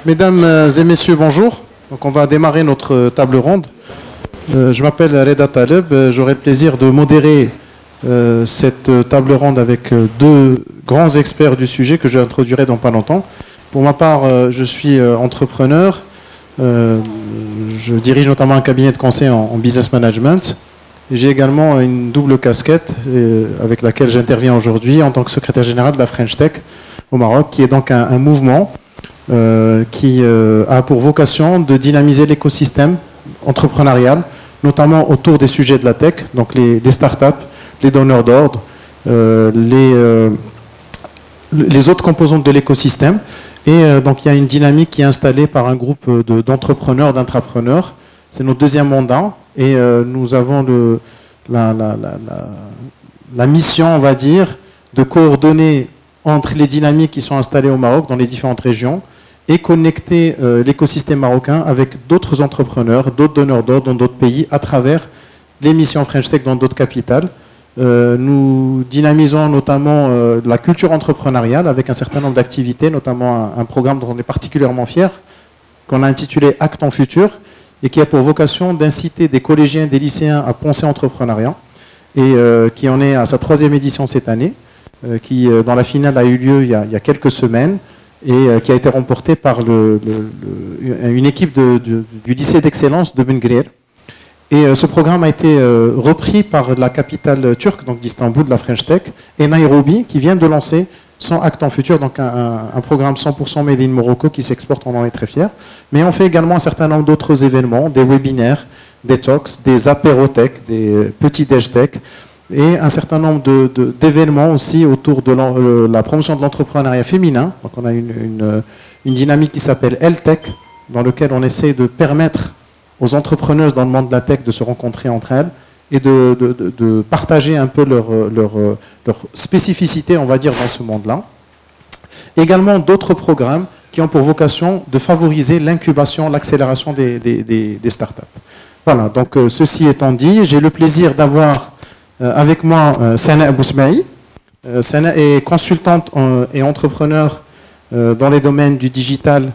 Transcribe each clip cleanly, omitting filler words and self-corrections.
Mesdames et messieurs, bonjour. Donc on va démarrer notre table ronde. Je m'appelle Reda Taleb. J'aurai le plaisir de modérer cette table ronde avec deux grands experts du sujet que j'introduirai dans pas longtemps. Pour ma part, je suis entrepreneur. Je dirige notamment un cabinet de conseil en business management. J'ai également une double casquette avec laquelle j'interviens aujourd'hui en tant que secrétaire général de la French Tech au Maroc, qui est donc un mouvement qui a pour vocation de dynamiser l'écosystème entrepreneurial, notamment autour des sujets de la tech, donc les startups, les donneurs d'ordre, les autres composantes de l'écosystème. Et donc il y a une dynamique qui est installée par un groupe d'entrepreneurs, d'intrapreneurs. C'est notre deuxième mandat et nous avons la mission, on va dire, de coordonner entre les dynamiques qui sont installées au Maroc dans les différentes régions et connecter l'écosystème marocain avec d'autres entrepreneurs, d'autres donneurs d'ordre dans d'autres pays à travers les missions French Tech dans d'autres capitales. Nous dynamisons notamment la culture entrepreneuriale avec un certain nombre d'activités, notamment un programme dont on est particulièrement fier, qu'on a intitulé Acte en futur, et qui a pour vocation d'inciter des collégiens, des lycéens à penser entrepreneuriat, et qui en est à sa 3e édition cette année, qui dans la finale a eu lieu il y a quelques semaines, et qui a été remportée par une équipe du lycée d'excellence de Ben Gurir. Et ce programme a été repris par la capitale turque, donc d'Istanbul, de la French Tech, et Nairobi, qui vient de lancer son Acte en futur, donc un programme 100% Made in Morocco qui s'exporte, on en est très fiers. Mais on fait également un certain nombre d'autres événements, des webinaires, des talks, des apérotech, des petits déj tech, et un certain nombre d'événements aussi autour de la promotion de l'entrepreneuriat féminin. Donc on a une dynamique qui s'appelle L-Tech, dans laquelle on essaie de permettre aux entrepreneuses dans le monde de la tech de se rencontrer entre elles et de partager un peu leur spécificité, on va dire, dans ce monde-là. Également d'autres programmes qui ont pour vocation de favoriser l'incubation, l'accélération des startups. Voilà, donc ceci étant dit, j'ai le plaisir d'avoir avec moi Sana Abousmaï. Sana est consultante et entrepreneur dans les domaines du digital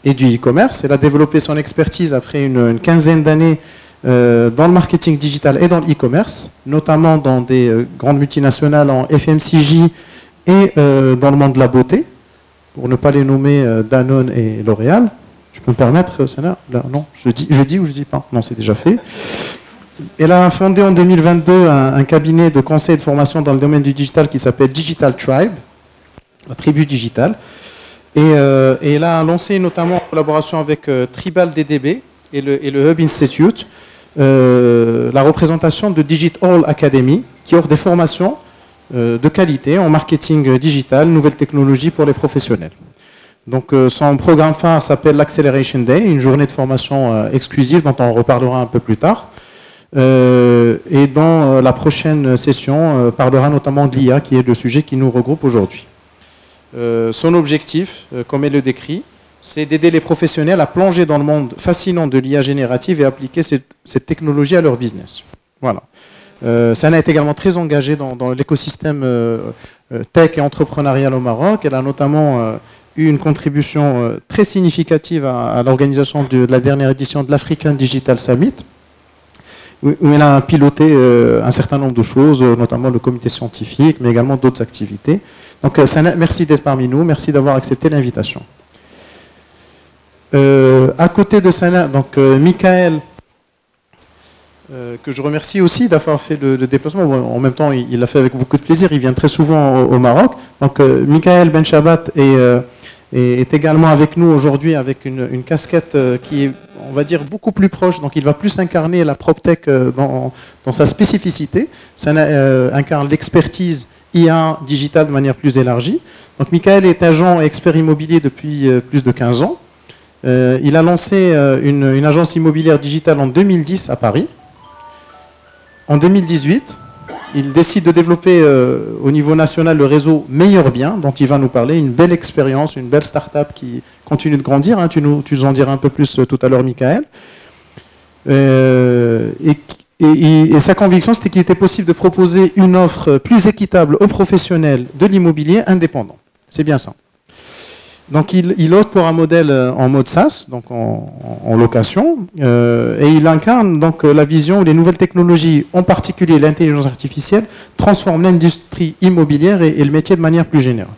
et du e-commerce. Elle a développé son expertise après une quinzaine d'années dans le marketing digital et dans le e-commerce, notamment dans des grandes multinationales en FMCG et dans le monde de la beauté, pour ne pas les nommer Danone et L'Oréal. Je peux me permettre, Sana? Non, je dis ou je dis pas? Non, c'est déjà fait. Elle a fondé en 2022 un cabinet de conseil et de formation dans le domaine du digital qui s'appelle Digital Tribe, la tribu digitale. Et elle a lancé notamment en collaboration avec Tribal DDB et le Hub Institute la représentation de Digital Academy qui offre des formations de qualité en marketing digital, nouvelles technologies pour les professionnels. Donc son programme phare s'appelle l'Acceleration Day, une journée de formation exclusive dont on reparlera un peu plus tard. Et dont la prochaine session parlera notamment de l'IA qui est le sujet qui nous regroupe aujourd'hui. Son objectif, comme elle le décrit, c'est d'aider les professionnels à plonger dans le monde fascinant de l'IA générative et appliquer cette technologie à leur business. Voilà. Sana est également très engagée dans l'écosystème tech et entrepreneurial au Maroc. Elle a notamment eu une contribution très significative à l'organisation de la dernière édition de l'African Digital Summit, où elle a piloté un certain nombre de choses, notamment le comité scientifique, mais également d'autres activités. Donc, Sana, merci d'être parmi nous, merci d'avoir accepté l'invitation. À côté de Sana, donc Michael, que je remercie aussi d'avoir fait le déplacement. Bon, en même temps, il l'a fait avec beaucoup de plaisir, il vient très souvent au Maroc. Donc, Michael Benchabat est également avec nous aujourd'hui avec une casquette qui est, on va dire, beaucoup plus proche. Donc, il va plus incarner la PropTech dans sa spécificité. Ça incarne l'expertise IA digital de manière plus élargie. Donc, Michael est agent et expert immobilier depuis plus de 15 ans. Il a lancé une agence immobilière digitale en 2010 à Paris. En 2018, il décide de développer au niveau national le réseau Meilleur Bien, dont il va nous parler, une belle expérience, une belle start-up qui continue de grandir. Hein, tu nous en diras un peu plus tout à l'heure, Michael. Et sa conviction, c'était qu'il était possible de proposer une offre plus équitable aux professionnels de l'immobilier indépendant. C'est bien ça. Donc il opte pour un modèle en mode SaaS, donc en location, et il incarne donc la vision où les nouvelles technologies, en particulier l'intelligence artificielle, transforment l'industrie immobilière et le métier de manière plus générale.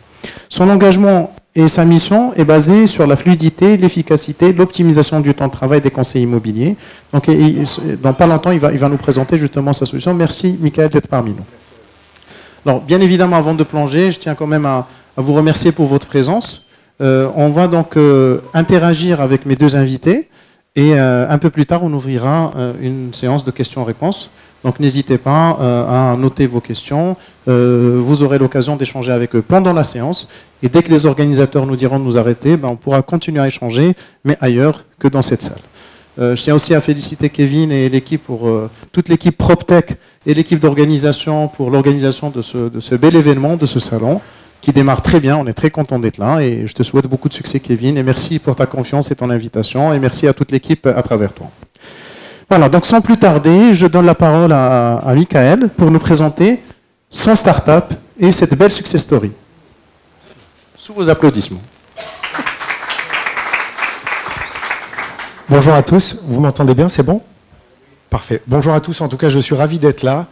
Son engagement et sa mission est basée sur la fluidité, l'efficacité, l'optimisation du temps de travail des conseillers immobiliers. Donc, dans pas longtemps, il va nous présenter justement sa solution. Merci, Michael, d'être parmi nous. Alors, bien évidemment, avant de plonger, je tiens quand même à vous remercier pour votre présence. On va donc interagir avec mes deux invités et un peu plus tard, on ouvrira une séance de questions-réponses. Donc n'hésitez pas à noter vos questions. Vous aurez l'occasion d'échanger avec eux pendant la séance. Et dès que les organisateurs nous diront de nous arrêter, on pourra continuer à échanger, mais ailleurs que dans cette salle. Je tiens aussi à féliciter Kevin et l'équipe pour toute l'équipe PropTech et l'équipe d'organisation pour l'organisation de ce bel événement, de ce salon, qui démarre très bien. On est très content d'être là et je te souhaite beaucoup de succès, Kevin. Et merci pour ta confiance et ton invitation. Et merci à toute l'équipe à travers toi. Voilà, donc sans plus tarder, je donne la parole à Michael pour nous présenter son start-up et cette belle success story. Sous vos applaudissements. Bonjour à tous, vous m'entendez bien, c'est bon ? Parfait. Bonjour à tous, en tout cas je suis ravi d'être là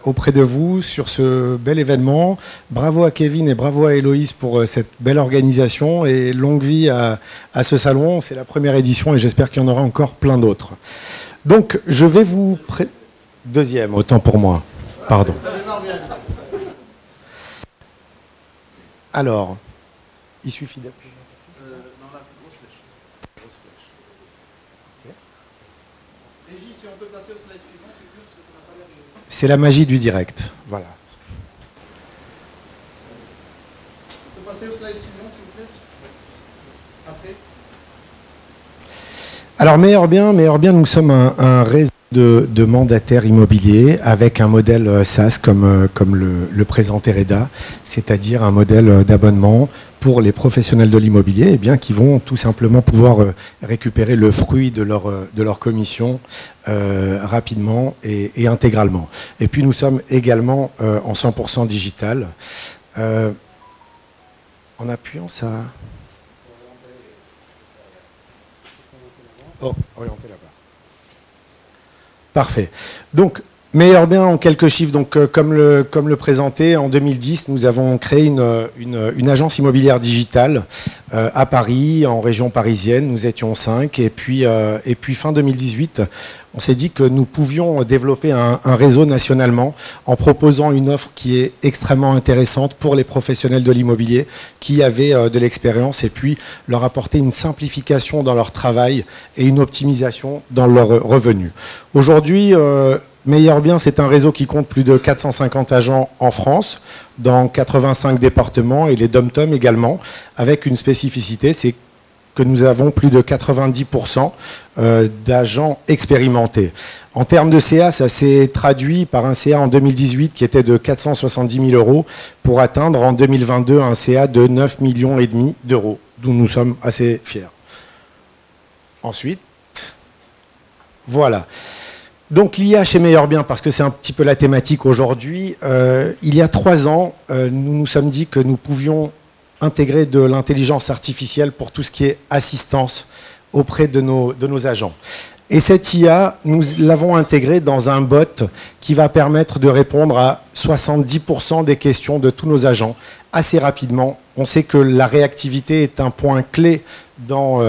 auprès de vous sur ce bel événement. Bravo à Kevin et bravo à Héloïse pour cette belle organisation et longue vie à ce salon. C'est la première édition et j'espère qu'il y en aura encore plein d'autres. Donc je vais vous... Deuxième, autant pour moi. Pardon. Alors, il suffit d'appuyer. C'est la magie du direct. Voilà. On peut passer au slide suivant, s'il vous plaît. Après. Alors, Meilleur Bien, nous sommes un réseau de mandataires immobiliers avec un modèle SaaS comme le présentait Reda, c'est-à-dire un modèle d'abonnement pour les professionnels de l'immobilier qui vont tout simplement pouvoir récupérer le fruit de leur commission rapidement et intégralement. Et puis nous sommes également en 100% digital. En appuyant ça... Oh, orientez là-bas. Parfait. Donc, Meilleur Bien en quelques chiffres. Donc, comme le présentait, en 2010, nous avons créé une agence immobilière digitale à Paris, en région parisienne. Nous étions 5. Et puis fin 2018, on s'est dit que nous pouvions développer un réseau nationalement en proposant une offre qui est extrêmement intéressante pour les professionnels de l'immobilier qui avaient de l'expérience et puis leur apporter une simplification dans leur travail et une optimisation dans leurs revenus. Aujourd'hui, Meilleur Bien, c'est un réseau qui compte plus de 450 agents en France, dans 85 départements et les DOM-TOM également, avec une spécificité, c'est que nous avons plus de 90% d'agents expérimentés. En termes de CA, ça s'est traduit par un CA en 2018 qui était de 470 000 € pour atteindre en 2022 un CA de 9,5 millions d'euros, d'où nous sommes assez fiers. Ensuite, voilà. Donc l'IA chez Meilleur Bien, parce que c'est un petit peu la thématique aujourd'hui, il y a 3 ans, nous nous sommes dit que nous pouvions intégrer de l'intelligence artificielle pour tout ce qui est assistance auprès de nos agents. Et cette IA, nous l'avons intégrée dans un bot qui va permettre de répondre à 70% des questions de tous nos agents assez rapidement. On sait que la réactivité est un point clé dans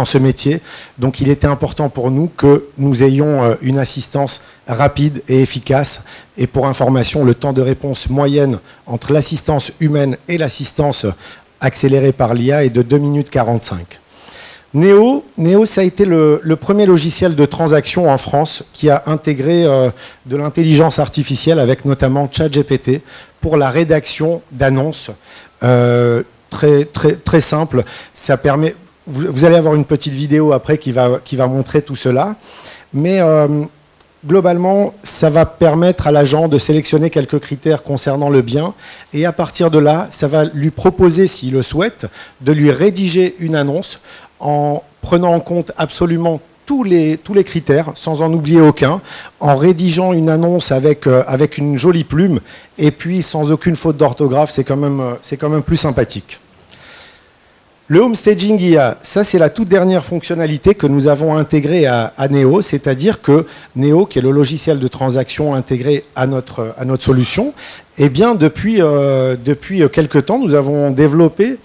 ce métier. Donc il était important pour nous que nous ayons une assistance rapide et efficace. Et pour information, le temps de réponse moyenne entre l'assistance humaine et l'assistance accélérée par l'IA est de 2 minutes 45. Néo, ça a été le premier logiciel de transaction en France qui a intégré de l'intelligence artificielle avec notamment ChatGPT pour la rédaction d'annonces très simple. Ça permet, vous allez avoir une petite vidéo après qui va montrer tout cela. Mais globalement, ça va permettre à l'agent de sélectionner quelques critères concernant le bien et à partir de là, ça va lui proposer, s'il le souhaite, de lui rédiger une annonce en prenant en compte absolument tous les critères, sans en oublier aucun, en rédigeant une annonce avec une jolie plume, et puis sans aucune faute d'orthographe, c'est quand même plus sympathique. Le home staging IA, ça c'est la toute dernière fonctionnalité que nous avons intégrée à Neo, c'est-à-dire que Neo, qui est le logiciel de transaction intégré à notre solution, eh bien depuis quelques temps, nous avons développé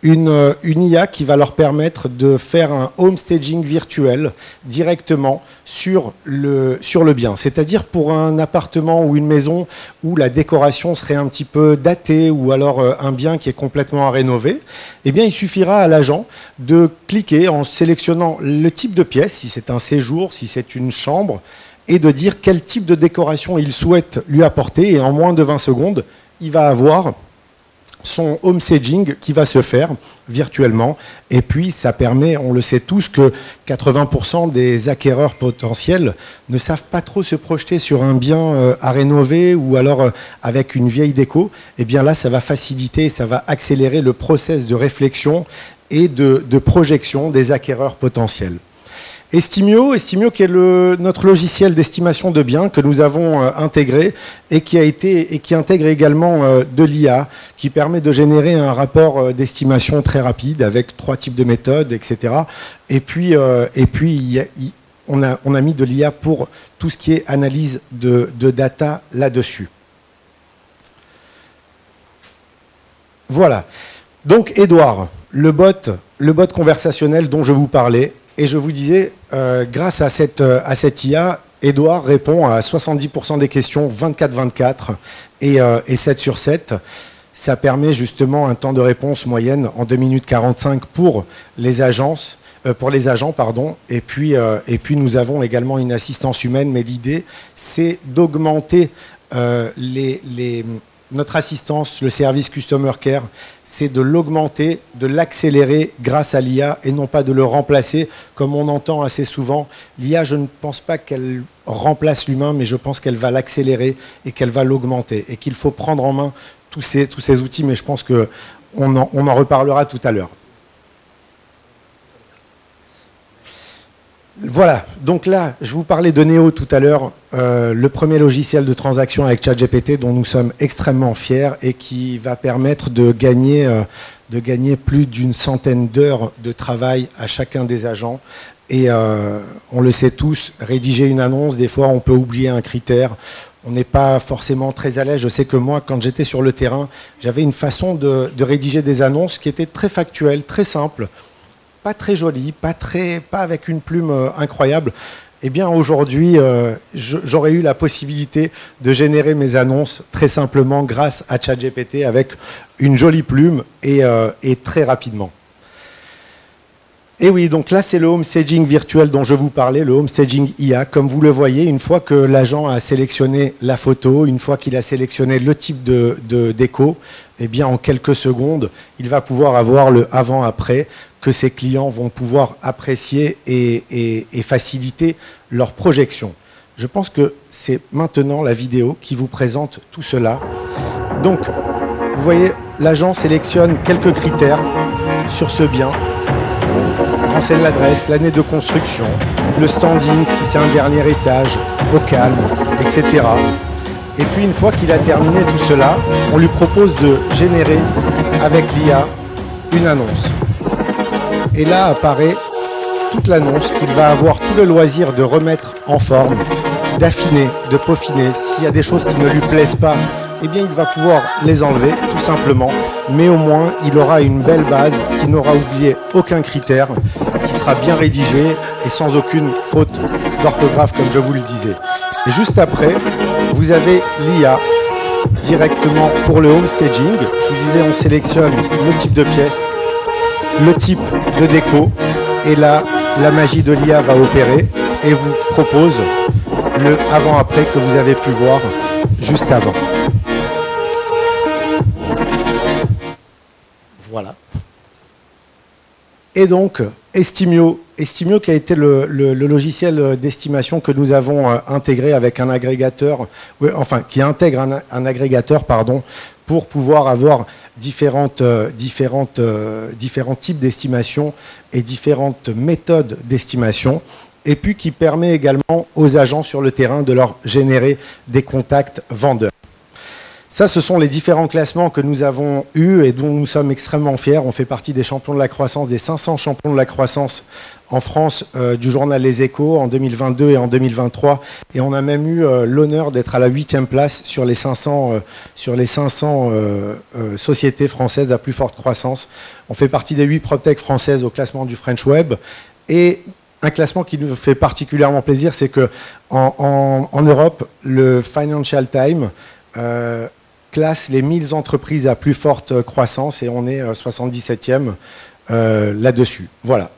une IA qui va leur permettre de faire un home staging virtuel directement sur le bien. C'est-à-dire pour un appartement ou une maison où la décoration serait un petit peu datée ou alors un bien qui est complètement à rénover, eh bien il suffira à l'agent de cliquer en sélectionnant le type de pièce, si c'est un séjour, si c'est une chambre, et de dire quel type de décoration il souhaite lui apporter. Et en moins de 20 secondes, il va avoir son home staging qui va se faire virtuellement. Et puis, ça permet, on le sait tous, que 80% des acquéreurs potentiels ne savent pas trop se projeter sur un bien à rénover ou alors avec une vieille déco. Et bien là, ça va faciliter, ça va accélérer le process de réflexion et de projection des acquéreurs potentiels. Estimio qui est notre logiciel d'estimation de biens que nous avons intégré et qui intègre également de l'IA, qui permet de générer un rapport d'estimation très rapide avec 3 types de méthodes, etc. Et puis on a mis de l'IA pour tout ce qui est analyse de data là-dessus. Voilà. Donc Edouard, le bot conversationnel dont je vous parlais. Et je vous disais, grâce à cette IA, Edouard répond à 70% des questions 24/24 et 7 sur 7. Ça permet justement un temps de réponse moyenne en 2 minutes 45 pour les agents. Et puis nous avons également une assistance humaine, mais l'idée, c'est d'augmenter notre assistance, le service Customer Care, c'est de l'augmenter, de l'accélérer grâce à l'IA et non pas de le remplacer, comme on entend assez souvent. L'IA, je ne pense pas qu'elle remplace l'humain, mais je pense qu'elle va l'accélérer et qu'elle va l'augmenter et qu'il faut prendre en main tous ces outils, mais je pense qu'on en reparlera tout à l'heure. Voilà, donc là, je vous parlais de Neo tout à l'heure, le premier logiciel de transaction avec ChatGPT dont nous sommes extrêmement fiers et qui va permettre de gagner plus d'une centaine d'heures de travail à chacun des agents. Et on le sait tous, rédiger une annonce, des fois on peut oublier un critère, on n'est pas forcément très à l'aise. Je sais que moi, quand j'étais sur le terrain, j'avais une façon de rédiger des annonces qui était très factuelle, très simple, pas très jolie, pas avec une plume incroyable. Eh bien, aujourd'hui, j'aurais eu la possibilité de générer mes annonces très simplement grâce à ChatGPT avec une jolie plume et très rapidement. Et oui, donc là, c'est le home staging virtuel dont je vous parlais, le home staging IA. Comme vous le voyez, une fois que l'agent a sélectionné la photo, une fois qu'il a sélectionné le type de déco, eh bien, en quelques secondes, il va pouvoir avoir le avant-après que ses clients vont pouvoir apprécier et faciliter leur projection. Je pense que c'est maintenant la vidéo qui vous présente tout cela. Donc, vous voyez, l'agent sélectionne quelques critères sur ce bien. Renseigne l'adresse, l'année de construction, le standing, si c'est un dernier étage, au calme, etc. Et puis, une fois qu'il a terminé tout cela, on lui propose de générer avec l'IA une annonce. Et là apparaît toute l'annonce qu'il va avoir tout le loisir de remettre en forme, d'affiner, de peaufiner. S'il y a des choses qui ne lui plaisent pas, eh bien il va pouvoir les enlever tout simplement. Mais au moins, il aura une belle base qui n'aura oublié aucun critère, qui sera bien rédigé et sans aucune faute d'orthographe comme je vous le disais. Et juste après, vous avez l'IA directement pour le home staging. Je vous disais, on sélectionne le type de pièce, le type de déco, et là, la magie de l'IA va opérer et vous propose le avant-après que vous avez pu voir juste avant. Voilà. Et donc, Estimio qui a été le logiciel d'estimation que nous avons intégré avec un agrégateur, qui intègre un agrégateur, pardon, pour pouvoir avoir différents types d'estimation et différentes méthodes d'estimation, et puis qui permet également aux agents sur le terrain de leur générer des contacts vendeurs. Ça, ce sont les différents classements que nous avons eus et dont nous sommes extrêmement fiers. On fait partie des champions de la croissance, des 500 champions de la croissance en France du journal Les Échos en 2022 et en 2023. Et on a même eu l'honneur d'être à la 8e place sur les 500, sociétés françaises à plus forte croissance. On fait partie des 8 PropTech françaises au classement du French Web. Et un classement qui nous fait particulièrement plaisir, c'est qu'en Europe, le Financial Times classe les 1000 entreprises à plus forte croissance et on est 77e là-dessus. Voilà.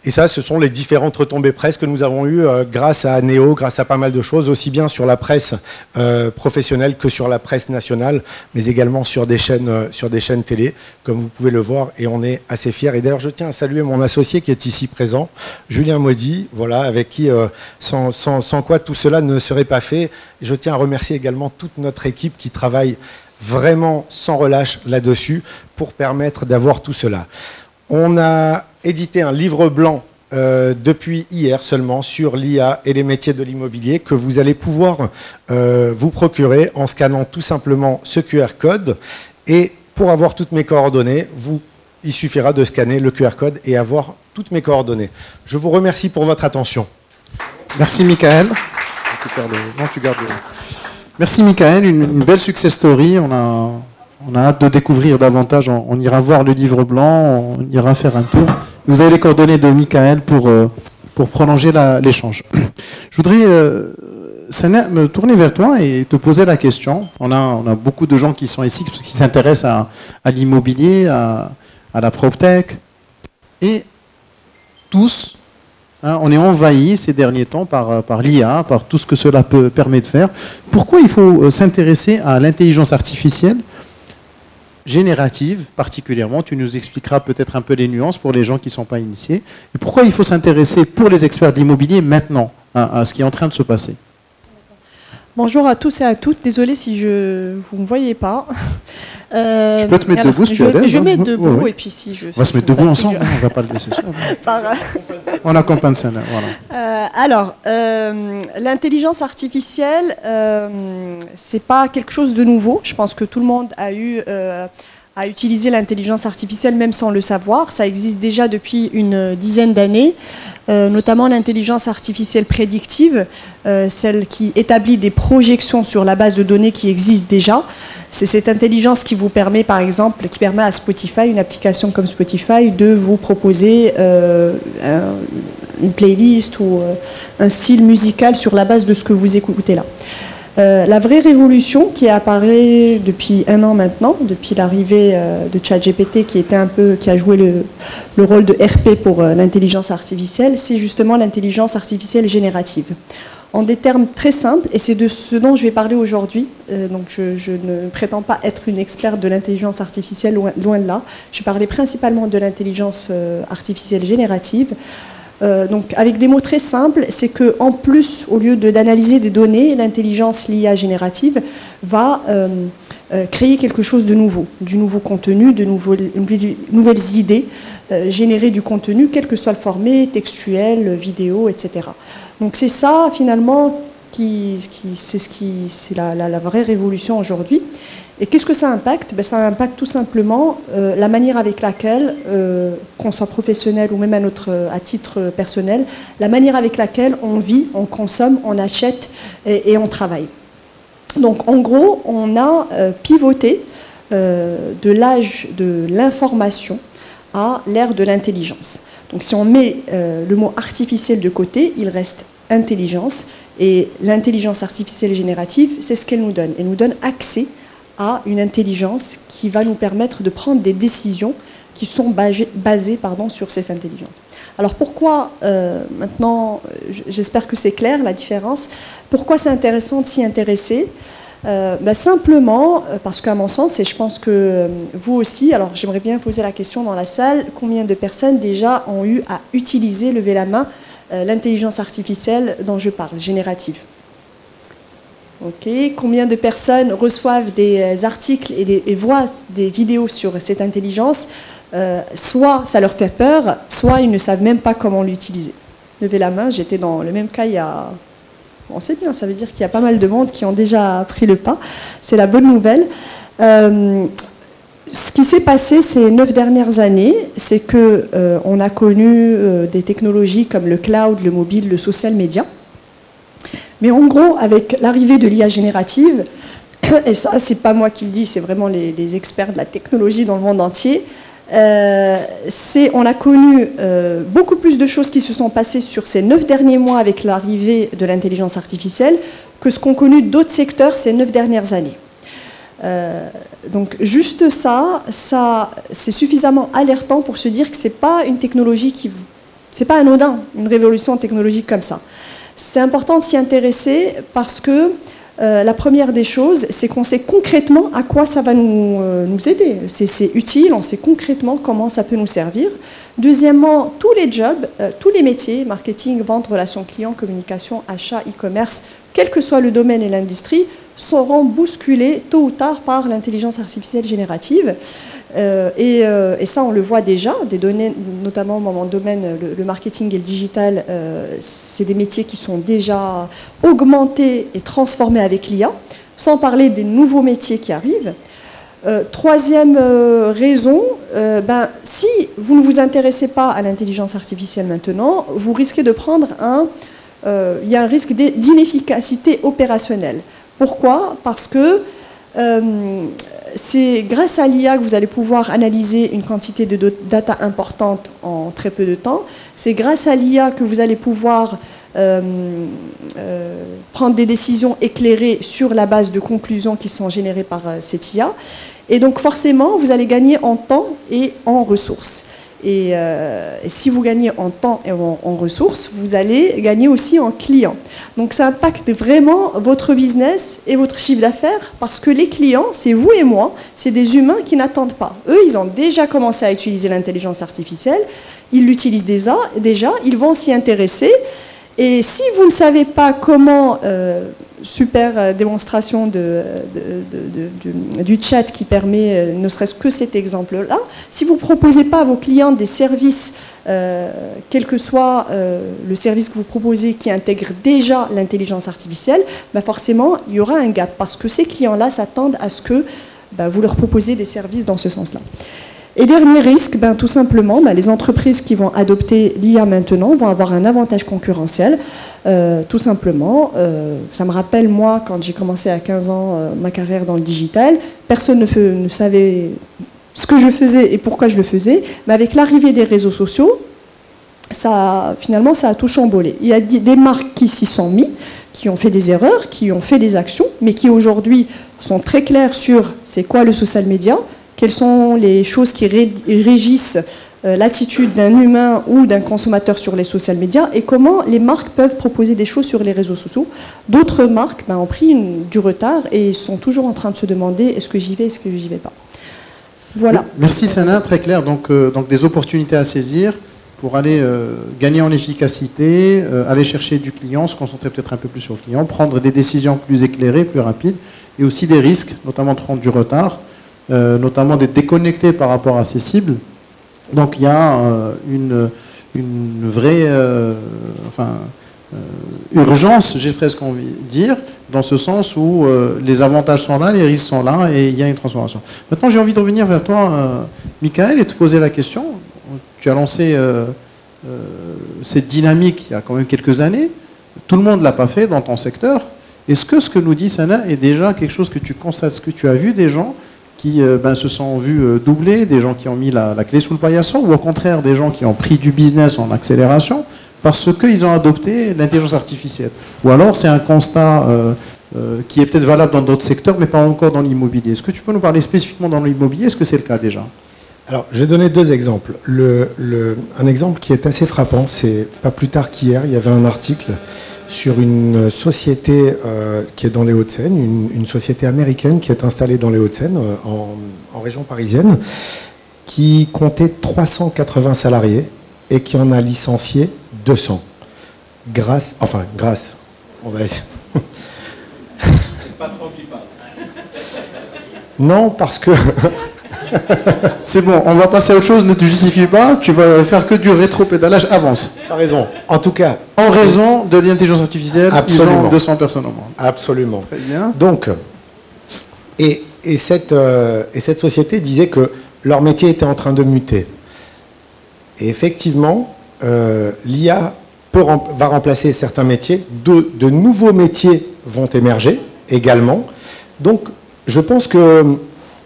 Et ça, ce sont les différentes retombées presse que nous avons eues grâce à Néo, grâce à pas mal de choses, aussi bien sur la presse professionnelle que sur la presse nationale, mais également sur des chaînes télé, comme vous pouvez le voir, et on est assez fiers. Et d'ailleurs, je tiens à saluer mon associé qui est ici présent, Julien Maudy, voilà, avec qui, sans quoi tout cela ne serait pas fait. Et je tiens à remercier également toute notre équipe qui travaille vraiment sans relâche là-dessus pour permettre d'avoir tout cela. On a édité un livre blanc depuis hier seulement sur l'IA et les métiers de l'immobilier que vous allez pouvoir vous procurer en scannant tout simplement ce QR code. Et pour avoir toutes mes coordonnées, il suffira de scanner le QR code et avoir toutes mes coordonnées. Je vous remercie pour votre attention. Merci Michael. Merci Michael, une belle success story. On a hâte de découvrir davantage. On ira voir le livre blanc, on ira faire un tour. Vous avez les coordonnées de Michael pour prolonger l'échange. Je voudrais, Sana, me tourner vers toi et te poser la question. On a beaucoup de gens qui sont ici, qui s'intéressent à l'immobilier, à la PropTech. Et tous, on est envahis ces derniers temps par l'IA, par tout ce que cela permet de faire. Pourquoi il faut s'intéresser à l'intelligence artificielle générative, particulièrement? Tu nous expliqueras peut-être un peu les nuances pour les gens qui ne sont pas initiés. Et pourquoi il faut s'intéresser, pour les experts de l'immobilier, maintenant, à ce qui est en train de se passer? Bonjour à tous et à toutes. Désolée si vous ne me voyez pas. Tu peux te mettre debout si tu es à l'aise. Je vais mettre debout et puis si je... On va se mettre debout ensemble, on ne va pas le laisser seul. On accompagne ça, voilà. Alors, l'intelligence artificielle, c'est pas quelque chose de nouveau. Je pense que tout le monde a eu à utiliser l'intelligence artificielle même sans le savoir. Ça existe déjà depuis une dizaine d'années, notamment l'intelligence artificielle prédictive, celle qui établit des projections sur la base de données qui existent déjà. C'est cette intelligence qui vous permet, par exemple, qui permet à Spotify, une application comme Spotify, de vous proposer une playlist ou un style musical sur la base de ce que vous écoutez là. La vraie révolution qui est apparue depuis un an maintenant, depuis l'arrivée de ChatGPT qui a joué le rôle de RP pour l'intelligence artificielle, c'est justement l'intelligence artificielle générative. En des termes très simples, et c'est de ce dont je vais parler aujourd'hui, donc je ne prétends pas être une experte de l'intelligence artificielle, loin de là. Je vais parler principalement de l'intelligence artificielle générative. Donc avec des mots très simples, c'est qu'en plus, au lieu d'analyser des données, l'intelligence, l'IA générative, va créer quelque chose de nouveau, du nouveau contenu, de nouvelles idées, générer du contenu, quel que soit le format, textuel, vidéo, etc. Donc c'est ça, finalement, c'est la vraie révolution aujourd'hui. Et qu'est-ce que ça impacte? Ça impacte tout simplement la manière avec laquelle, qu'on soit professionnel ou même à titre personnel, la manière avec laquelle on vit, on consomme, on achète et on travaille. Donc en gros, on a pivoté de l'âge de l'information à l'ère de l'intelligence. Donc si on met le mot artificiel de côté, il reste intelligence. Et l'intelligence artificielle générative, c'est ce qu'elle nous donne. Elle nous donne accès à une intelligence qui va nous permettre de prendre des décisions qui sont basées sur ces intelligences. Alors pourquoi, maintenant, j'espère que c'est clair la différence, pourquoi c'est intéressant de s'y intéresser? Simplement parce qu'à mon sens, et je pense que vous aussi, alors j'aimerais bien poser la question dans la salle, combien de personnes déjà ont eu à utiliser, lever la main, l'intelligence artificielle dont je parle, générative? Ok. Combien de personnes reçoivent des articles et voient des vidéos sur cette intelligence? Soit ça leur fait peur, soit ils ne savent même pas comment l'utiliser. Levez la main, j'étais dans le même cas il y a Bon, c'est bien, ça veut dire qu'il y a pas mal de monde qui ont déjà pris le pas. C'est la bonne nouvelle. Ce qui s'est passé ces 9 dernières années, c'est qu'on a connu des technologies comme le cloud, le mobile, le social media. Mais en gros, avec l'arrivée de l'IA générative, et ça, c'est pas moi qui le dis, c'est vraiment les experts de la technologie dans le monde entier, on a connu beaucoup plus de choses qui se sont passées sur ces 9 derniers mois avec l'arrivée de l'intelligence artificielle que ce qu'ont connu d'autres secteurs ces 9 dernières années. Donc juste ça c'est suffisamment alertant pour se dire que c'est pas une technologie c'est pas anodin, une révolution technologique comme ça. C'est important de s'y intéresser parce que la première des choses, c'est qu'on sait concrètement à quoi ça va nous aider. C'est utile, on sait concrètement comment ça peut nous servir. Deuxièmement, tous les jobs, tous les métiers, marketing, vente, relations clients, communication, achat, e-commerce, quel que soit le domaine et l'industrie, seront bousculés tôt ou tard par l'intelligence artificielle générative. Et ça, on le voit déjà, des données, notamment dans mon domaine, le marketing et le digital, c'est des métiers qui sont déjà augmentés et transformés avec l'IA, sans parler des nouveaux métiers qui arrivent. Troisième raison, si vous ne vous intéressez pas à l'intelligence artificielle maintenant, vous risquez de prendre il y a un risque d'inefficacité opérationnelle. Pourquoi? Parce que c'est grâce à l'IA que vous allez pouvoir analyser une quantité de data importante en très peu de temps. C'est grâce à l'IA que vous allez pouvoir prendre des décisions éclairées sur la base de conclusions qui sont générées par cette IA. Et donc forcément, vous allez gagner en temps et en ressources. Et si vous gagnez en temps et en ressources, vous allez gagner aussi en clients. Donc ça impacte vraiment votre business et votre chiffre d'affaires parce que les clients, c'est vous et moi, c'est des humains qui n'attendent pas. Eux, ils ont déjà commencé à utiliser l'intelligence artificielle, ils l'utilisent déjà, ils vont s'y intéresser. Et si vous ne savez pas comment, super démonstration du chat qui permet ne serait-ce que cet exemple-là, si vous ne proposez pas à vos clients des services, quel que soit le service que vous proposez qui intègre déjà l'intelligence artificielle, forcément, il y aura un gap parce que ces clients-là s'attendent à ce que vous leur proposiez des services dans ce sens-là. Et dernier risque, tout simplement, les entreprises qui vont adopter l'IA maintenant vont avoir un avantage concurrentiel. Tout simplement, ça me rappelle, moi, quand j'ai commencé à 15 ans ma carrière dans le digital, personne ne savait ce que je faisais et pourquoi je le faisais. Mais avec l'arrivée des réseaux sociaux, finalement, ça a tout chamboulé. Il y a des marques qui s'y sont mis, qui ont fait des erreurs, qui ont fait des actions, mais qui aujourd'hui sont très claires sur c'est quoi le social media, quelles sont les choses qui régissent l'attitude d'un humain ou d'un consommateur sur les social media et comment les marques peuvent proposer des choses sur les réseaux sociaux. D'autres marques ont pris du retard et sont toujours en train de se demander est-ce que j'y vais, est-ce que j'y vais pas. Voilà. Merci Sana, très clair. Donc des opportunités à saisir pour aller gagner en efficacité, aller chercher du client, se concentrer peut-être un peu plus sur le client, prendre des décisions plus éclairées, plus rapides et aussi des risques, notamment de prendre du retard. Notamment d'être déconnecté par rapport à ces cibles. Donc il y a une vraie urgence, j'ai presque envie de dire, dans ce sens où les avantages sont là, les risques sont là et il y a une transformation. Maintenant j'ai envie de revenir vers toi, Michael, et te poser la question. Tu as lancé cette dynamique il y a quand même quelques années. Tout le monde ne l'a pas fait dans ton secteur. Est-ce que ce que nous dit Sana est déjà quelque chose que tu constates? Est-ce que tu as vu des gens qui se sont vus doubler, des gens qui ont mis la clé sous le paillasson, ou au contraire des gens qui ont pris du business en accélération parce qu'ils ont adopté l'intelligence artificielle? Ou alors c'est un constat qui est peut-être valable dans d'autres secteurs, mais pas encore dans l'immobilier. Est-ce que tu peux nous parler spécifiquement dans l'immobilier? Est-ce que c'est le cas déjà? Alors, je vais donner 2 exemples. Un exemple qui est assez frappant, c'est pas plus tard qu'hier, il y avait un article sur une société qui est dans les Hauts-de-Seine, une société américaine qui est installée dans les Hauts-de-Seine, en région parisienne, qui comptait 380 salariés et qui en a licencié 200. Grâce, on va essayer. C'est le patron qui parle. Non, parce que C'est bon, on va passer à autre chose, ne te justifie pas, tu vas faire que du rétro-pédalage, avance. Tu as raison. En tout cas. En raison de l'intelligence artificielle, absolument. Ils ont 200 personnes au monde. Absolument. Très bien. Donc, et cette société disait que leur métier était en train de muter. Et effectivement, l'IA va remplacer certains métiers, de nouveaux métiers vont émerger également. Donc, je pense que,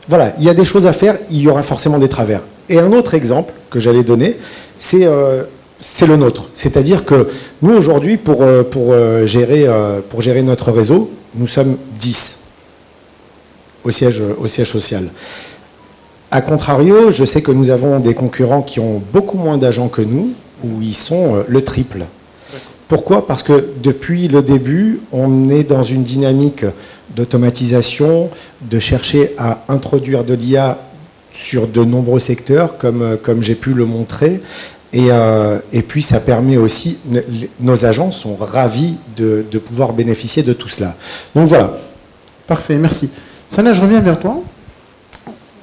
voilà, il y a des choses à faire, il y aura forcément des travers. Et un autre exemple que j'allais donner, c'est le nôtre. C'est-à-dire que nous, aujourd'hui, pour gérer notre réseau, nous sommes 10 au siège social. A contrario, je sais que nous avons des concurrents qui ont beaucoup moins d'agents que nous, où ils sont le triple. Pourquoi? Parce que depuis le début, on est dans une dynamique d'automatisation, de chercher à introduire de l'IA sur de nombreux secteurs, comme j'ai pu le montrer. Et puis, ça permet aussi, nos agents sont ravis de pouvoir bénéficier de tout cela. Donc voilà. Parfait, merci. Sana, je reviens vers toi.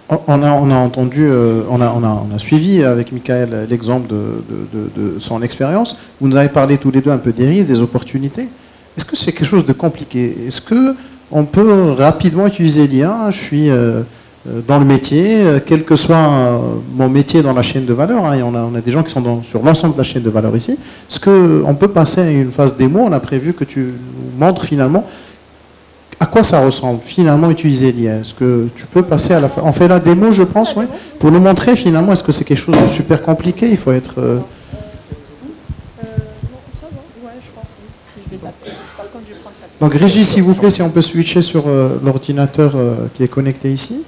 On a suivi avec Michael l'exemple de son expérience. Vous nous avez parlé tous les deux un peu des risques, des opportunités. Est-ce que c'est quelque chose de compliqué? Est-ce qu'on peut rapidement utiliser l'IA? Je suis dans le métier, quel que soit mon métier dans la chaîne de valeur, hein, et on a des gens qui sont sur l'ensemble de la chaîne de valeur ici. Est-ce qu'on peut passer à une phase démo? On a prévu que tu nous montres finalement à quoi ça ressemble, finalement, utiliser l'IA. Est-ce que tu peux passer à la fin? On fait la démo, je pense, oui. Pour nous montrer, finalement, est-ce que c'est quelque chose de super compliqué? Il faut être... Donc, Régis, s'il vous plaît, si on peut switcher sur l'ordinateur qui est connecté ici.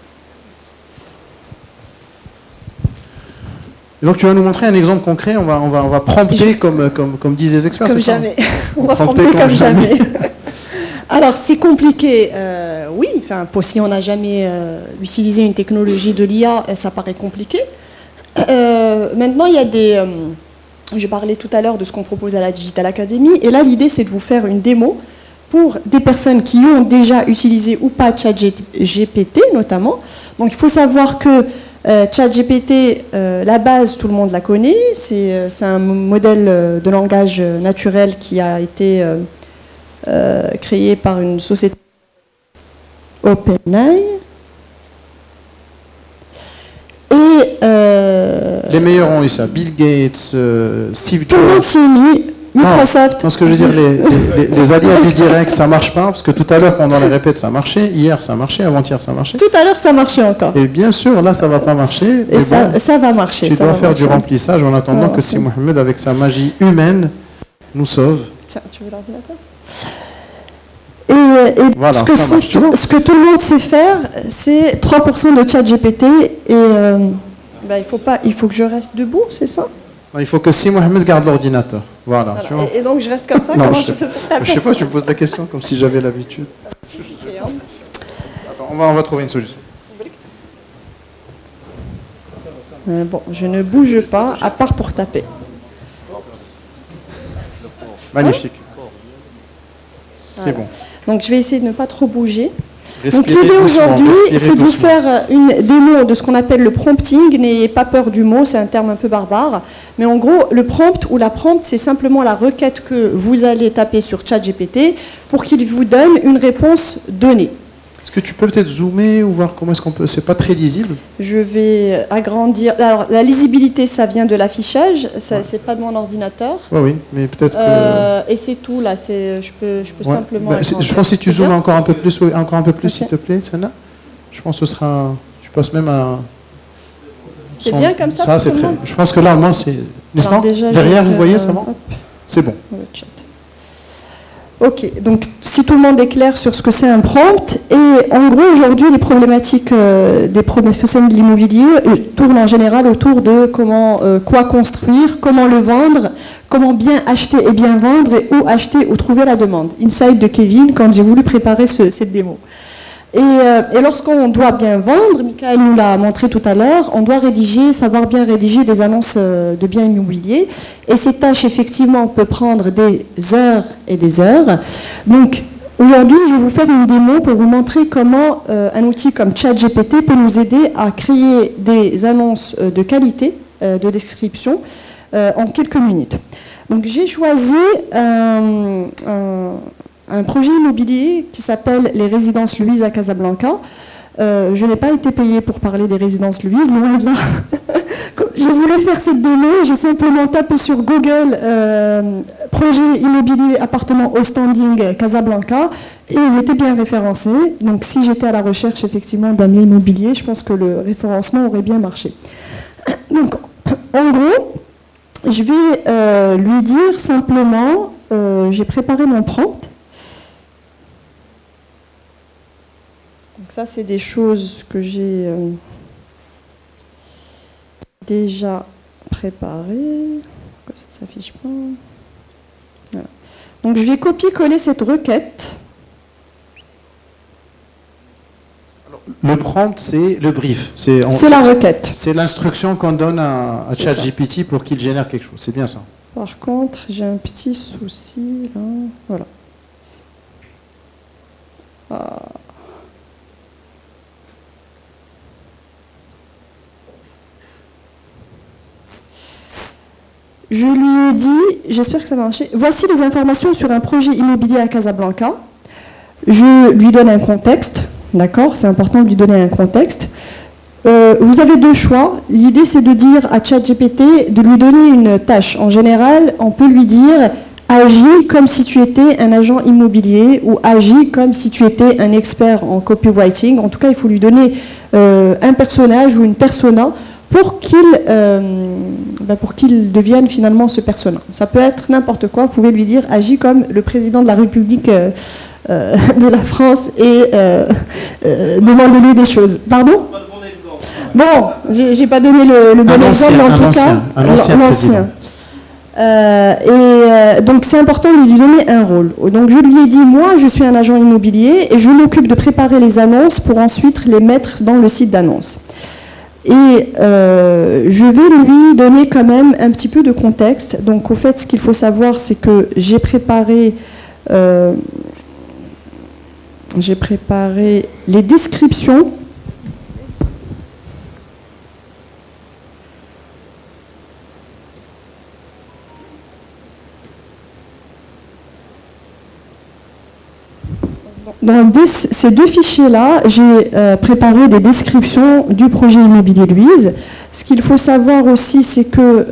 Et donc, tu vas nous montrer un exemple concret. On va prompter, comme disent les experts. Comme jamais. On va prompter comme jamais. Alors, c'est compliqué, oui. Enfin, si on n'a jamais utilisé une technologie de l'IA, ça paraît compliqué. Maintenant, il y a des... je parlais tout à l'heure de ce qu'on propose à la Digital Academy. Et là, l'idée, c'est de vous faire une démo pour des personnes qui ont déjà utilisé ou pas ChatGPT, notamment. Donc, il faut savoir que ChatGPT, la base, tout le monde la connaît. C'est un modèle de langage naturel qui a été... créé par une société OpenAI. Et les meilleurs ont eu ça. Bill Gates, Steve Jobs. Tout le monde s'y est mis. Microsoft. Non, ce que je veux dire, les alliés du direct, ça marche pas, parce que tout à l'heure, pendant les répètes, ça marchait. Hier, ça marchait. Avant-hier, ça marchait. Tout à l'heure, ça marchait encore. Et bien sûr, là, ça va pas marcher. Et ça va marcher. Tu dois faire du remplissage en attendant que Si Mohamed, avec sa magie humaine, nous sauve. Tiens, tu veux l'ordinateur? Et voilà, ce que tout le monde sait faire, c'est 3% de ChatGPT. Et il faut que je reste debout, c'est ça? Il faut que Si Mohamed garde l'ordinateur. Voilà. Tu vois. Et donc je reste comme ça? Non, je sais pas, tu me poses la question comme si j'avais l'habitude. On va trouver une solution. Bon, je ne bouge pas, à part pour taper. Magnifique. C'est bon. Donc je vais essayer de ne pas trop bouger. Donc l'idée aujourd'hui, c'est de vous faire une démo de ce qu'on appelle le prompting. N'ayez pas peur du mot, c'est un terme un peu barbare. Mais en gros, le prompt ou la prompt, c'est simplement la requête que vous allez taper sur ChatGPT pour qu'il vous donne une réponse donnée. Est-ce que tu peux peut-être zoomer ou voir comment est-ce qu'on peut... C'est pas très lisible. Je vais agrandir... Alors, la lisibilité, ça vient de l'affichage. C'est pas de mon ordinateur. Oui, mais peut-être que... Et c'est tout, là. Je peux simplement... je pense que si tu zoomes encore un peu plus, s'il te plaît, Sana. Je pense que ce sera... Tu passes même à... C'est bien comme ça, c'est très... Je pense que là, moi, c'est... N'est-ce pas? Derrière, vous voyez, ça va? C'est bon. Ok, donc si tout le monde est clair sur ce que c'est un prompt, et en gros aujourd'hui les problématiques des professionnels de l'immobilier tournent en général autour de comment, quoi construire, comment le vendre, comment bien acheter et bien vendre, et où acheter ou trouver la demande. Insight de Kevin quand j'ai voulu préparer cette démo. Et lorsqu'on doit bien vendre, Michael nous l'a montré tout à l'heure, on doit savoir bien rédiger des annonces de biens immobiliers. Et ces tâches, effectivement, peuvent prendre des heures et des heures. Donc, Aujourd'hui, je vais vous faire une démo pour vous montrer comment un outil comme ChatGPT peut nous aider à créer des annonces de qualité, de description, en quelques minutes. Donc j'ai choisi un projet immobilier qui s'appelle les Résidences Louise à Casablanca. Je n'ai pas été payée pour parler des Résidences Louise, loin de là. Je voulais faire cette démo, j'ai simplement tapé sur Google projet immobilier appartement au standing Casablanca et ils étaient bien référencés. Donc si j'étais à la recherche effectivement d'un bien immobilier, je pense que le référencement aurait bien marché. Donc en gros, je vais lui dire simplement, j'ai préparé mon prompt. Donc ça c'est des choses que j'ai déjà préparées. Pourquoi ça ne s'affiche pas? Voilà. Donc je vais copier-coller cette requête. Le prompt, c'est le brief. C'est la requête. C'est l'instruction qu'on donne à ChatGPT pour qu'il génère quelque chose. C'est bien ça. Par contre, j'ai un petit souci là. Voilà. Je lui ai dit, j'espère que ça va marcher, voici les informations sur un projet immobilier à Casablanca. Je lui donne un contexte, d'accord? C'est important de lui donner un contexte. Vous avez deux choix. L'idée, c'est de dire à ChatGPT de lui donner une tâche. En général, on peut lui dire agis comme si tu étais un agent immobilier ou agis comme si tu étais un expert en copywriting. En tout cas, il faut lui donner un personnage ou une persona pour qu'il devienne finalement ce persona. Ça peut être n'importe quoi. Vous pouvez lui dire agis comme le président de la République de la France et demandez-lui des choses. Pardon? Bon, j'ai pas donné le bon exemple, en tout cas, l'ancien. Donc c'est important de lui donner un rôle. Donc je lui ai dit, moi je suis un agent immobilier et je m'occupe de préparer les annonces pour ensuite les mettre dans le site d'annonce. Et je vais lui donner quand même un petit peu de contexte. Donc au fait, ce qu'il faut savoir, c'est que j'ai préparé les descriptions dans ces deux fichiers-là, j'ai préparé des descriptions du projet immobilier Louise. Ce qu'il faut savoir aussi, c'est que...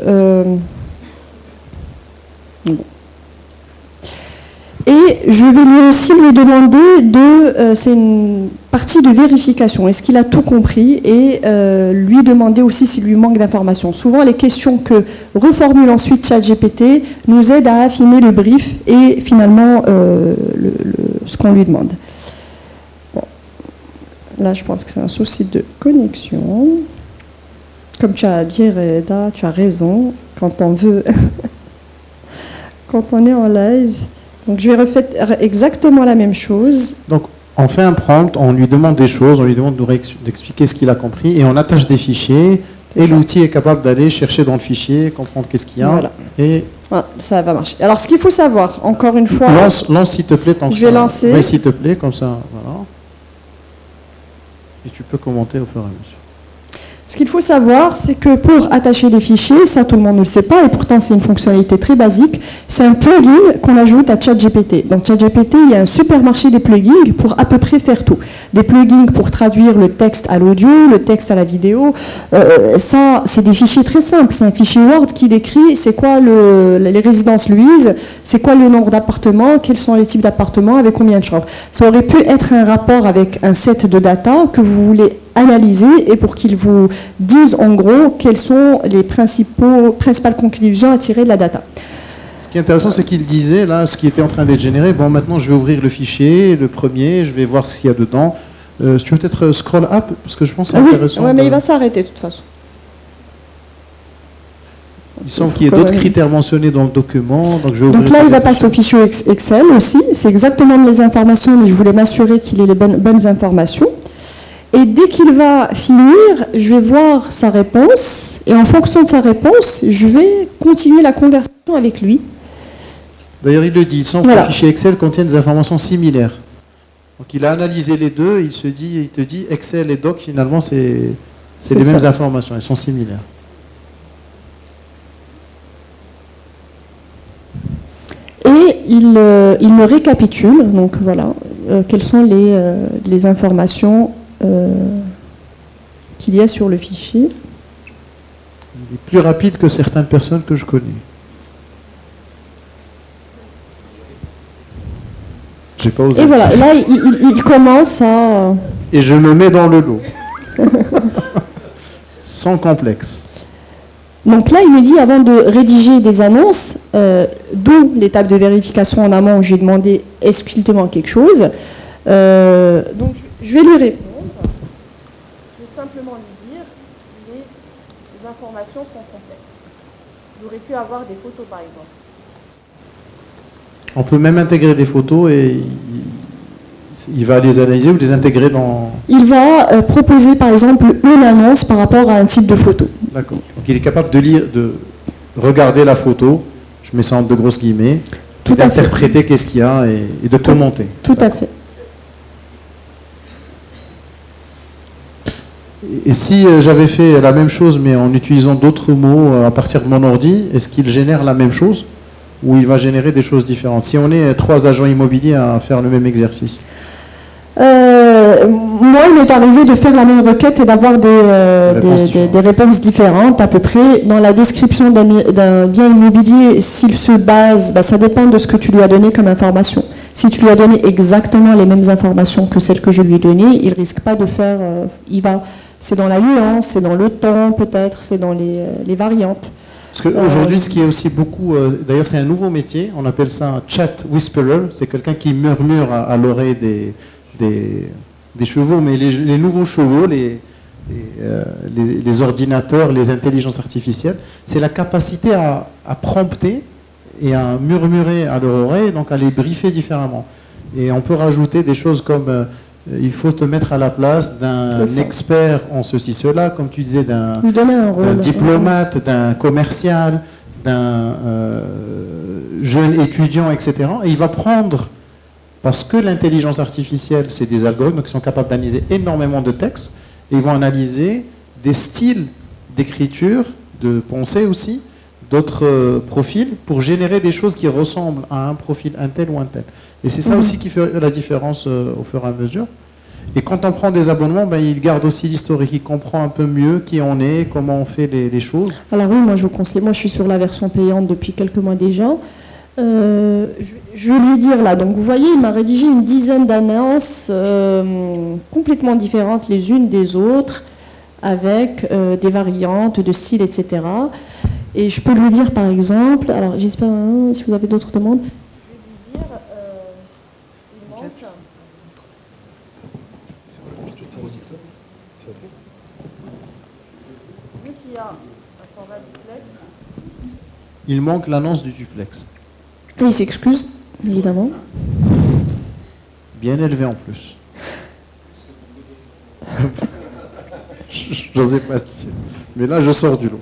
Et je vais lui aussi lui demander c'est une partie de vérification. Est-ce qu'il a tout compris? Et lui demander aussi s'il lui manque d'informations. Souvent, les questions que reformule ensuite ChatGPT nous aident à affiner le brief et finalement ce qu'on lui demande. Bon. Là, je pense que c'est un souci de connexion. Comme tu as dit, Reda, tu as raison. Quand on veut, quand on est en live. Donc je vais refaire exactement la même chose. Donc on fait un prompt, on lui demande des choses, on lui demande d'expliquer ce qu'il a compris et on attache des fichiers et l'outil est capable d'aller chercher dans le fichier, comprendre qu'est-ce qu'il y a. Voilà. Et voilà, ça va marcher. Alors ce qu'il faut savoir, encore une fois... Lance s'il te plaît. Tant je vais lancer. Ouais, s'il te plaît, comme ça. Voilà. Et tu peux commenter au fur et à mesure. Ce qu'il faut savoir, c'est que pour attacher des fichiers, ça tout le monde ne le sait pas, et pourtant c'est une fonctionnalité très basique, c'est un plugin qu'on ajoute à ChatGPT. Donc ChatGPT, il y a un supermarché des plugins pour à peu près faire tout. Des plugins pour traduire le texte à l'audio, le texte à la vidéo. Ça, c'est des fichiers très simples. C'est un fichier Word qui décrit c'est quoi les résidences Louise, c'est quoi le nombre d'appartements, quels sont les types d'appartements, avec combien de chambres. Ça aurait pu être un rapport avec un set de data que vous voulez analyser et pour qu'ils vous disent en gros quelles sont les principales conclusions à tirer de la data. Ce qui est intéressant, c'est qu'il disait, là, ce qui était en train d'être généré, bon, maintenant je vais ouvrir le fichier, le premier, je vais voir ce qu'il y a dedans. Si tu veux peut-être scroll up, parce que je pense que c'est intéressant. Oui, mais il va s'arrêter de toute façon. Il semble qu'il y ait d'autres critères mentionnés dans le document. Donc là, il va passer au fichier Excel aussi. C'est exactement les informations, mais je voulais m'assurer qu'il ait les bonnes informations. Et dès qu'il va finir, je vais voir sa réponse. Et en fonction de sa réponse, je vais continuer la conversation avec lui. D'ailleurs, il le dit, il semble que Voilà. le fichier Excel contienne des informations similaires. Donc il a analysé les deux, il te dit Excel et Doc, finalement, c'est les mêmes informations, elles sont similaires. Et il me récapitule, donc voilà, quelles sont les informations qu'il y a sur le fichier. Il est plus rapide que certaines personnes que je connais. J'ai pas osé. Et voilà, là, il commence à... Et je me mets dans le lot. Sans complexe. Donc là, il me dit, avant de rédiger des annonces, d'où l'étape de vérification en amont où j'ai demandé, est-ce qu'il te manque quelque chose? Donc, je vais lui répondre. Je vais simplement lui dire, les informations sont complètes. Il aurait pu avoir des photos, par exemple. On peut même intégrer des photos et il va les analyser ou les intégrer dans... Il va proposer, par exemple, une annonce par rapport à un type de photo. D'accord. Donc il est capable de lire, de regarder la photo, je mets ça entre de grosses guillemets, d'interpréter qu'est-ce qu'il y a et de commenter. Tout à fait. Et si j'avais fait la même chose mais en utilisant d'autres mots à partir de mon ordi, est-ce qu'il génère la même chose ou il va générer des choses différentes? Si on est 3 agents immobiliers à faire le même exercice. Moi, il m'est arrivé de faire la même requête et d'avoir des réponses différentes à peu près. Dans la description d'un bien immobilier, s'il se base, ça dépend de ce que tu lui as donné comme information. Si tu lui as donné exactement les mêmes informations que celles que je lui ai données, il ne risque pas de faire... c'est dans la nuance, c'est dans le ton peut-être, c'est dans les variantes. Parce qu'aujourd'hui, ce qui est aussi beaucoup... D'ailleurs, c'est un nouveau métier, on appelle ça un chat whisperer, c'est quelqu'un qui murmure à l'oreille des chevaux, mais les nouveaux chevaux, les ordinateurs, les intelligences artificielles, c'est la capacité à prompter et à murmurer à leur oreille, donc à les briefer différemment. Et on peut rajouter des choses comme il faut te mettre à la place d'un expert en ceci, cela, comme tu disais, d'un diplomate, d'un commercial, d'un jeune étudiant, etc. Et il va prendre, parce que l'intelligence artificielle, c'est des algorithmes qui sont capables d'analyser énormément de textes, et ils vont analyser des styles d'écriture, de pensée aussi, d'autres profils, pour générer des choses qui ressemblent à un profil un tel ou un tel. Et c'est ça aussi qui fait la différence au fur et à mesure. Et quand on prend des abonnements, il garde aussi l'historique, il comprend un peu mieux qui on est, comment on fait les choses. Alors oui, moi je vous conseille, moi je suis sur la version payante depuis quelques mois déjà. Je vais lui dire là, donc vous voyez, il m'a rédigé une dizaine d'annonces complètement différentes les unes des autres, avec des variantes de style, etc. Et je peux lui dire par exemple, alors j'espère, si vous avez d'autres demandes, je vais lui dire, il manque... Vu qu'il y a un format duplex... Il manque l'annonce du duplex. Et il s'excuse, évidemment. Bien élevé en plus. J'osais pas dire. Mais là, je sors du lot.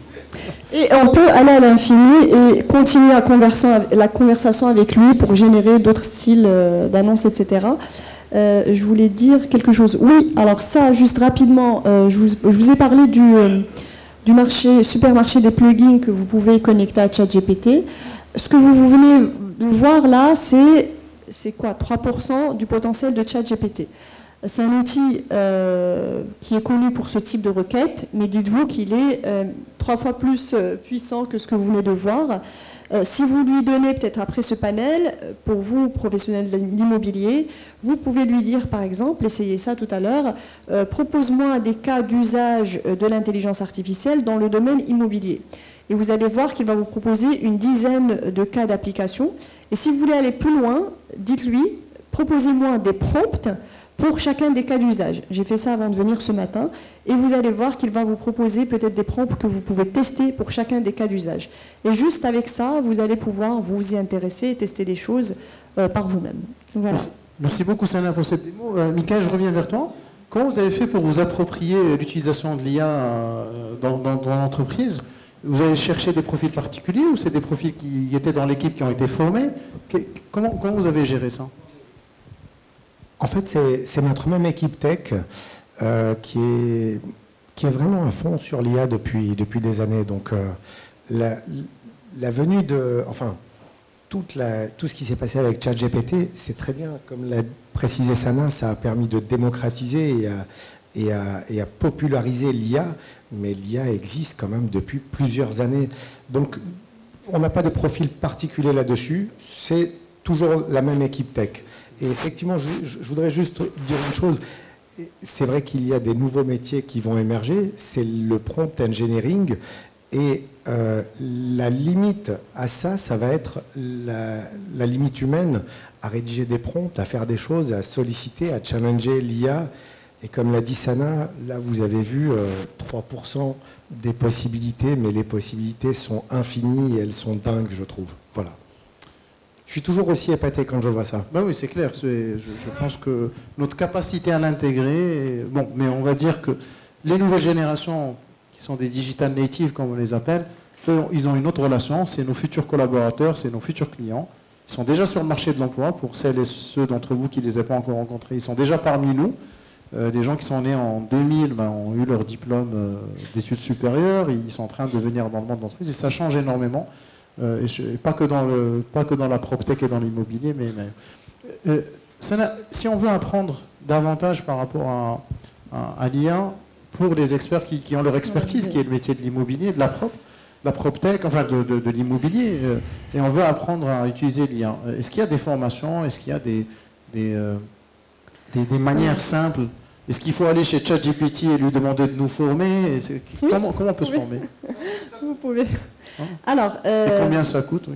Et on peut aller à l'infini et continuer la conversation avec lui pour générer d'autres styles d'annonces, etc. Je voulais dire quelque chose. Oui, alors ça, juste rapidement, je vous ai parlé du supermarché des plugins que vous pouvez connecter à ChatGPT. Ce que vous venez de voir là, c'est quoi? 3% du potentiel de ChatGPT. C'est un outil qui est connu pour ce type de requête, mais dites-vous qu'il est 3 fois plus puissant que ce que vous venez de voir. Si vous lui donnez peut-être après ce panel, pour vous, professionnels de l'immobilier, vous pouvez lui dire par exemple, essayez ça tout à l'heure, propose-moi des cas d'usage de l'intelligence artificielle dans le domaine immobilier. Et vous allez voir qu'il va vous proposer une dizaine de cas d'application. Et si vous voulez aller plus loin, dites-lui, proposez-moi des prompts pour chacun des cas d'usage. J'ai fait ça avant de venir ce matin. Et vous allez voir qu'il va vous proposer peut-être des prompts que vous pouvez tester pour chacun des cas d'usage. Et juste avec ça, vous allez pouvoir vous y intéresser et tester des choses par vous-même. Voilà. Merci beaucoup, Sana, pour cette démo. Michael, je reviens vers toi. Comment vous avez fait pour vous approprier l'utilisation de l'IA dans l'entreprise? Vous avez cherché des profils particuliers ou c'est des profils qui étaient dans l'équipe qui ont été formés? Comment vous avez géré ça? En fait, c'est notre même équipe tech qui est vraiment à fond sur l'IA depuis des années. Donc, la venue de... Enfin, tout ce qui s'est passé avec ChatGPT, c'est très bien. Comme l'a précisé Sana, ça a permis de démocratiser et à populariser l'IA, mais l'IA existe quand même depuis plusieurs années. Donc, on n'a pas de profil particulier là-dessus, c'est toujours la même équipe tech. Et effectivement, je voudrais juste dire une chose, c'est vrai qu'il y a des nouveaux métiers qui vont émerger, c'est le prompt engineering, et la limite à ça, ça va être la limite humaine à rédiger des prompts, à faire des choses, à solliciter, à challenger l'IA. Et comme l'a dit Sana, là vous avez vu 3% des possibilités, mais les possibilités sont infinies et elles sont dingues, je trouve. Voilà. Je suis toujours aussi épaté quand je vois ça. Ben oui, c'est clair. Je pense que notre capacité à l'intégrer, bon, mais on va dire que les nouvelles générations, qui sont des digital natives, comme on les appelle, ils ont une autre relation. C'est nos futurs collaborateurs, c'est nos futurs clients. Ils sont déjà sur le marché de l'emploi. Pour celles et ceux d'entre vous qui ne les ont pas encore rencontrés, ils sont déjà parmi nous. Les gens qui sont nés en 2000 ont eu leur diplôme d'études supérieures, ils sont en train de venir dans le monde de l'entreprise et ça change énormément, et pas que dans la PropTech et dans l'immobilier, mais si on veut apprendre davantage par rapport à l'IA, pour les experts qui ont leur expertise, qui est le métier de l'immobilier, de la PropTech, enfin de l'immobilier, et on veut apprendre à utiliser l'IA, est-ce qu'il y a des formations, est-ce qu'il y a des manières simples? Est-ce qu'il faut aller chez ChatGPT et lui demander de nous former? Comment on peut se former? Vous pouvez. Hein? Alors, et combien ça coûte? Oui.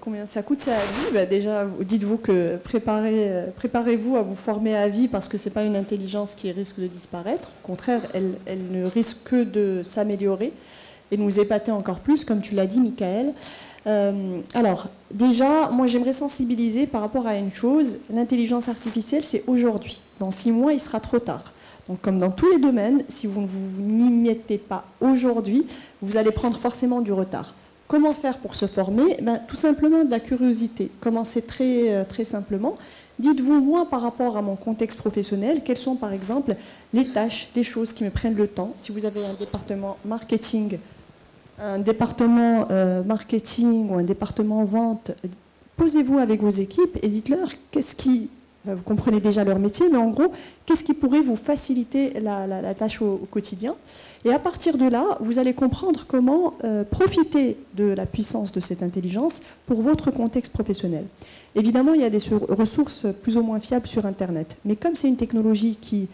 Combien ça coûte? C'est à vie. Bah, déjà, dites-vous que préparez-vous à vous former à vie parce que ce n'est pas une intelligence qui risque de disparaître. Au contraire, elle ne risque que de s'améliorer et de nous épater encore plus, comme tu l'as dit, Michael. Alors, déjà, moi j'aimerais sensibiliser par rapport à une chose, l'intelligence artificielle, c'est aujourd'hui. Dans 6 mois, il sera trop tard. Donc, comme dans tous les domaines, si vous ne vous n'y mettez pas aujourd'hui, vous allez prendre forcément du retard. Comment faire pour se former? Tout simplement de la curiosité. Commencez très simplement. Dites-vous, moi, par rapport à mon contexte professionnel, quelles sont, par exemple, les tâches, les choses qui me prennent le temps? Si vous avez un département marketing, ou un département vente, posez-vous avec vos équipes et dites-leur vous comprenez déjà leur métier, mais en gros, qu'est-ce qui pourrait vous faciliter la tâche au quotidien? Et à partir de là, vous allez comprendre comment profiter de la puissance de cette intelligence pour votre contexte professionnel. Évidemment, il y a des ressources plus ou moins fiables sur Internet, mais comme c'est une technologie qui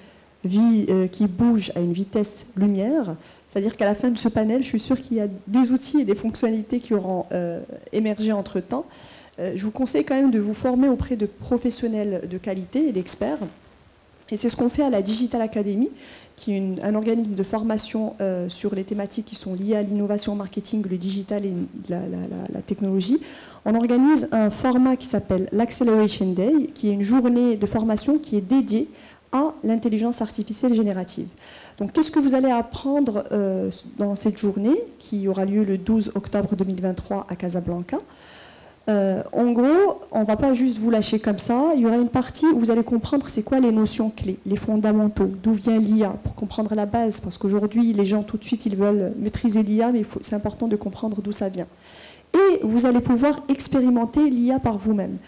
bouge à une vitesse lumière, c'est-à-dire qu'à la fin de ce panel, je suis sûre qu'il y a des outils et des fonctionnalités qui auront émergé entre-temps. Je vous conseille quand même de vous former auprès de professionnels de qualité et d'experts. Et c'est ce qu'on fait à la Digital Academy, qui est un organisme de formation sur les thématiques qui sont liées à l'innovation marketing, le digital et la technologie. On organise un format qui s'appelle l'Acceleration Day, qui est une journée de formation qui est dédiée à l'intelligence artificielle générative. Donc, qu'est-ce que vous allez apprendre dans cette journée qui aura lieu le 12 octobre 2023 à Casablanca? En gros, on ne va pas juste vous lâcher comme ça. Il y aura une partie où vous allez comprendre c'est quoi les notions clés, les fondamentaux, d'où vient l'IA, pour comprendre la base. Parce qu'aujourd'hui, les gens, tout de suite, ils veulent maîtriser l'IA, mais c'est important de comprendre d'où ça vient. Et vous allez pouvoir expérimenter l'IA par vous-même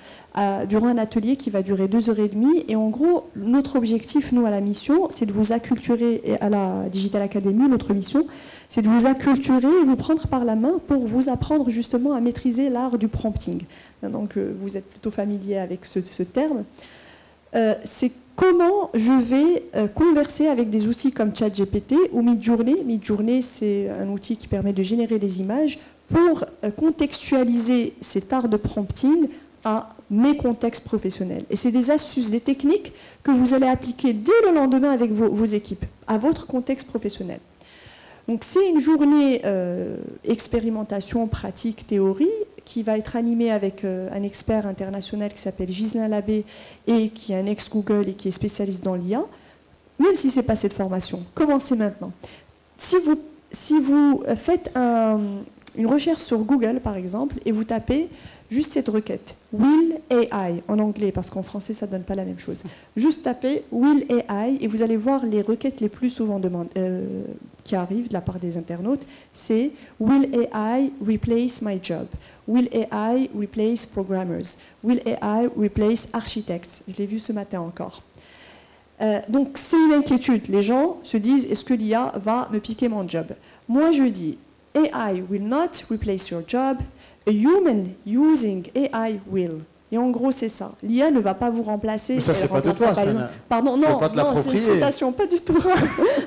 durant un atelier qui va durer 2h30. Et en gros, notre objectif, nous, à la mission, c'est de vous acculturer, et à la Digital Academy, notre mission, c'est de vous acculturer et vous prendre par la main pour vous apprendre justement à maîtriser l'art du prompting. Donc, vous êtes plutôt familier avec ce terme. C'est comment je vais converser avec des outils comme ChatGPT ou Midjourney. Midjourney, c'est un outil qui permet de générer des images pour contextualiser cet art de prompting à mes contextes professionnels. Et c'est des astuces, des techniques que vous allez appliquer dès le lendemain avec vos équipes, à votre contexte professionnel. Donc c'est une journée expérimentation, pratique, théorie, qui va être animée avec un expert international qui s'appelle Ghislain Labbé et qui est un ex-Google et qui est spécialiste dans l'IA. Même si ce n'est pas cette formation, commencez maintenant. si vous faites une recherche sur Google, par exemple, et vous tapez juste cette requête, Will AI, en anglais, parce qu'en français, ça ne donne pas la même chose. Juste tapez Will AI, et vous allez voir les requêtes les plus souvent qui arrivent de la part des internautes. C'est Will AI replace my job? Will AI replace programmers? Will AI replace architects? Je l'ai vu ce matin encore. Donc c'est une inquiétude. Les gens se disent, est-ce que l'IA va me piquer mon job? Moi je dis, AI will not replace your job, a human using AI will. Et en gros, c'est ça. L'IA ne va pas vous remplacer. Mais ça, c'est pas de toi, ça. Pardon, non, c'est une citation, pas du tout.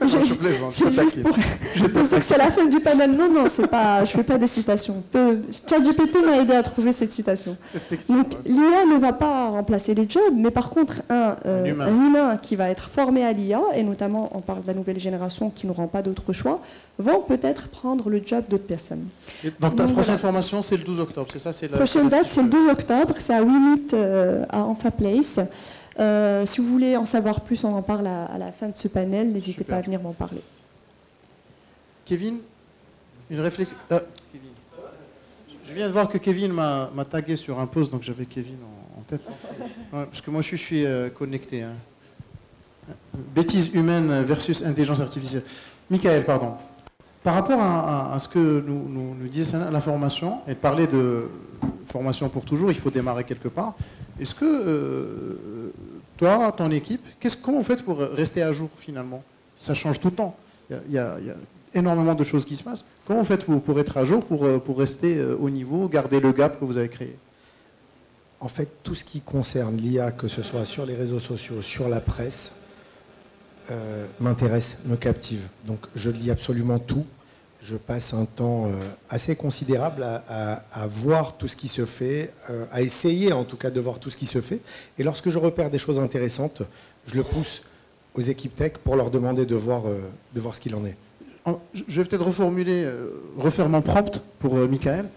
Je plaisante, je pense que c'est la fin du panel. Non, c'est pas, je fais pas des citations. ChatGPT m'a aidé à trouver cette citation. Donc, l'IA ne va pas remplacer les jobs, mais par contre, un humain qui va être formé à l'IA, et notamment, on parle de la nouvelle génération qui n'auront pas d'autre choix, vont peut-être prendre le job d'autres personnes. Et donc, ta prochaine formation, c'est le 12 octobre, c'est ça? La prochaine date, c'est le 12 octobre, c'est à WeMeet à Enfa Place. Si vous voulez en savoir plus, on en parle à la fin de ce panel. N'hésitez pas à venir m'en parler. Kevin, une réflexion. Je viens de voir que Kevin m'a tagué sur un post, donc j'avais Kevin en tête. Ouais, parce que moi, je suis connecté. Hein. Bêtise humaine versus intelligence artificielle. Michael, pardon. Par rapport à ce que nous disait la formation, et de parler de formation pour toujours, il faut démarrer quelque part. Est-ce que toi, ton équipe, comment vous faites pour rester à jour finalement? Ça change tout le temps. Il y a énormément de choses qui se passent. Comment vous faites pour être à jour, pour rester au niveau, garder le gap que vous avez créé? En fait, tout ce qui concerne l'IA, que ce soit sur les réseaux sociaux, sur la presse, m'intéresse, me captive. Donc je lis absolument tout. Je passe un temps assez considérable à voir tout ce qui se fait, à essayer en tout cas de voir tout ce qui se fait. Et lorsque je repère des choses intéressantes, je le pousse aux équipes tech pour leur demander de voir ce qu'il en est. Je vais peut-être reformuler, refaire mon prompt pour Michael.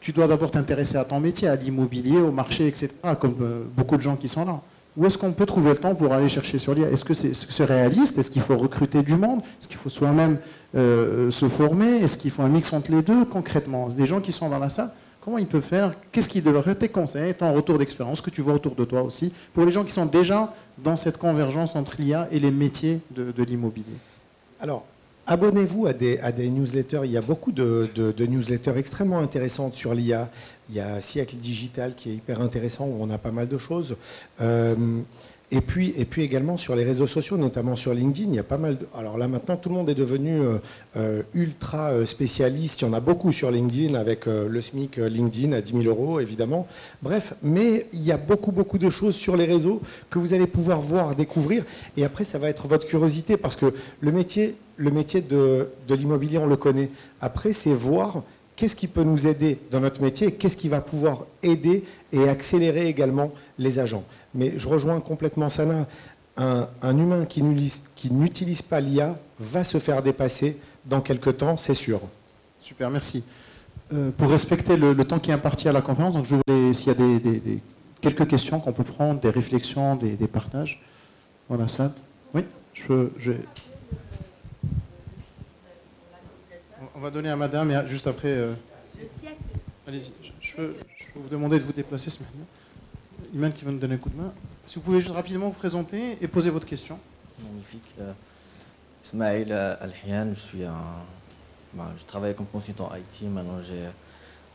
Tu dois d'abord t'intéresser à ton métier, à l'immobilier, au marché, etc., comme beaucoup de gens qui sont là. Où est-ce qu'on peut trouver le temps pour aller chercher sur l'IA? Est-ce que c'est réaliste? Est-ce qu'il faut recruter du monde? Est-ce qu'il faut soi-même se former? Est-ce qu'il faut un mix entre les deux concrètement? Les gens qui sont dans la salle, comment ils peuvent faire? Qu'est-ce qu'ils devraient faire? Tes conseils, ton retour d'expérience, que tu vois autour de toi aussi, pour les gens qui sont déjà dans cette convergence entre l'IA et les métiers de l'immobilier. Alors, abonnez-vous à des newsletters. Il y a beaucoup de newsletters extrêmement intéressantes sur l'IA. Il y a Siècle Digital qui est hyper intéressant, où on a pas mal de choses. Et puis également sur les réseaux sociaux, notamment sur LinkedIn, il y a pas mal de... Alors là maintenant, tout le monde est devenu ultra spécialiste. Il y en a beaucoup sur LinkedIn, avec le SMIC LinkedIn à 10 000 €, évidemment. Bref, mais il y a beaucoup de choses sur les réseaux que vous allez pouvoir voir, découvrir. Et après, ça va être votre curiosité, parce que le métier de l'immobilier, on le connaît. Après, c'est voir qu'est-ce qui peut nous aider dans notre métier, qu'est-ce qui va pouvoir aider et accélérer également les agents. Mais je rejoins complètement Sana. Un humain qui n'utilise pas l'IA va se faire dépasser dans quelques temps, c'est sûr. Super, merci. Pour respecter le temps qui est imparti à la conférence, donc je voulais, s'il y a quelques questions qu'on peut prendre, des réflexions, des partages dans la salle. Oui, on va donner à madame et juste après... Le siècle. Allez-y, je peux vous demander de vous déplacer ce matin. Iman qui va nous donner un coup de main. Si vous pouvez juste rapidement vous présenter et poser votre question. Magnifique. Ismaël Al-Hian, je travaille comme consultant IT, maintenant j'ai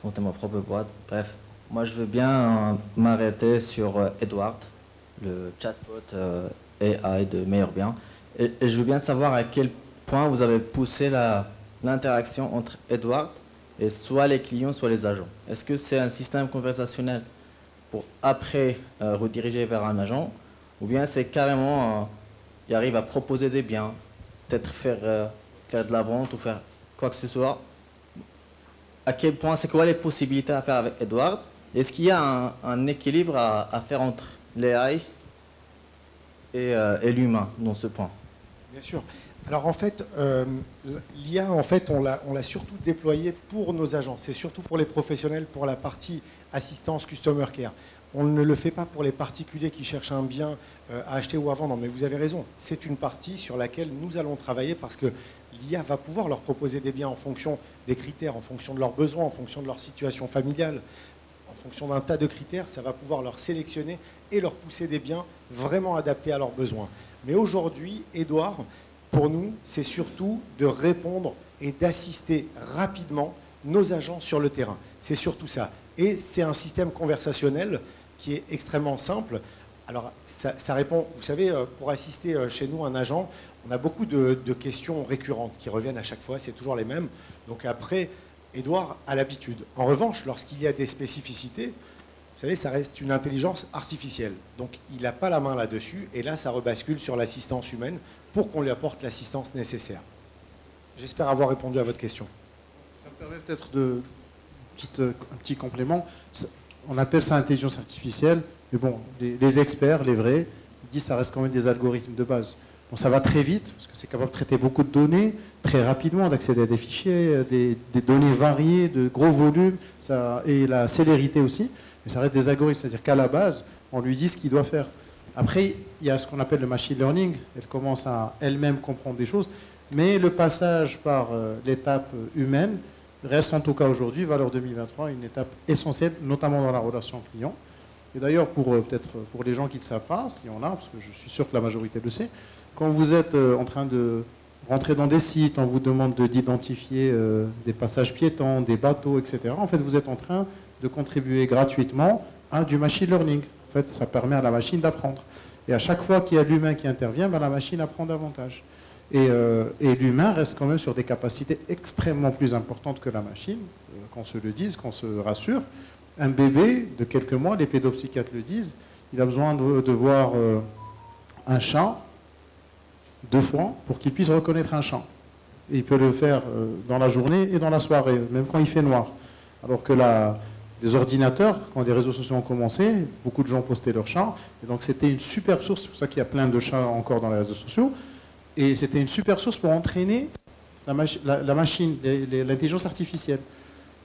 monté ma propre boîte. Bref, moi je veux bien m'arrêter sur Edward, le chatbot AI de Meilleur Bien. Et je veux bien savoir à quel point vous avez poussé l'interaction entre Edward et soit les clients, soit les agents. Est-ce que c'est un système conversationnel pour après rediriger vers un agent, ou bien c'est carrément, il arrive à proposer des biens, peut-être faire de la vente ou faire quoi que ce soit. À quel point, c'est quoi les possibilités à faire avec Edward? Est-ce qu'il y a un équilibre à faire entre l'AI et l'humain dans ce point? Bien sûr. Alors en fait, l'IA, en fait, on l'a surtout déployé pour nos agents. C'est surtout pour les professionnels, pour la partie assistance customer care. On ne le fait pas pour les particuliers qui cherchent un bien à acheter ou à vendre. Mais vous avez raison, c'est une partie sur laquelle nous allons travailler, parce que l'IA va pouvoir leur proposer des biens en fonction des critères, en fonction de leurs besoins, en fonction de leur situation familiale, en fonction d'un tas de critères, ça va pouvoir leur sélectionner et leur pousser des biens vraiment adaptés à leurs besoins. Mais aujourd'hui, Edouard, pour nous, c'est surtout de répondre et d'assister rapidement nos agents sur le terrain. C'est surtout ça. Et c'est un système conversationnel qui est extrêmement simple. Alors, ça répond, vous savez, pour assister chez nous un agent, on a beaucoup de questions récurrentes qui reviennent à chaque fois, c'est toujours les mêmes. Donc après, Edouard a l'habitude. En revanche, lorsqu'il y a des spécificités, vous savez, ça reste une intelligence artificielle. Donc il n'a pas la main là-dessus, et là, ça rebascule sur l'assistance humaine pour qu'on lui apporte l'assistance nécessaire. J'espère avoir répondu à votre question. Ça me permet peut-être un petit complément. On appelle ça intelligence artificielle, mais bon, les experts, les vrais, ils disent que ça reste quand même des algorithmes de base. Bon, ça va très vite, parce que c'est capable de traiter beaucoup de données, très rapidement, d'accéder à des fichiers, des données variées, de gros volumes, et la célérité aussi. Mais ça reste des algorithmes, c'est-à-dire qu'à la base, on lui dit ce qu'il doit faire. Après, il y a ce qu'on appelle le machine learning. Elle commence à elle-même comprendre des choses. Mais le passage par l'étape humaine reste en tout cas aujourd'hui, valeur 2023, une étape essentielle, notamment dans la relation client. Et d'ailleurs, peut-être pour les gens qui ne savent pas, s'il y en a, parce que je suis sûr que la majorité le sait, quand vous êtes en train de rentrer dans des sites, on vous demande d'identifier des passages piétons, des bateaux, etc. En fait, vous êtes en train de contribuer gratuitement à du machine learning. En fait, ça permet à la machine d'apprendre. Et à chaque fois qu'il y a l'humain qui intervient, la machine apprend davantage. Et l'humain reste quand même sur des capacités extrêmement plus importantes que la machine, qu'on se le dise, qu'on se rassure. Un bébé de quelques mois, les pédopsychiatres le disent, il a besoin de voir un chat 2 fois pour qu'il puisse reconnaître un chat. Et il peut le faire dans la journée et dans la soirée, même quand il fait noir. Alors que des ordinateurs, quand les réseaux sociaux ont commencé, beaucoup de gens postaient leurs chats. Et donc c'était une superbe source, c'est pour ça qu'il y a plein de chats encore dans les réseaux sociaux. Et c'était une super source pour entraîner la machine, l'intelligence artificielle.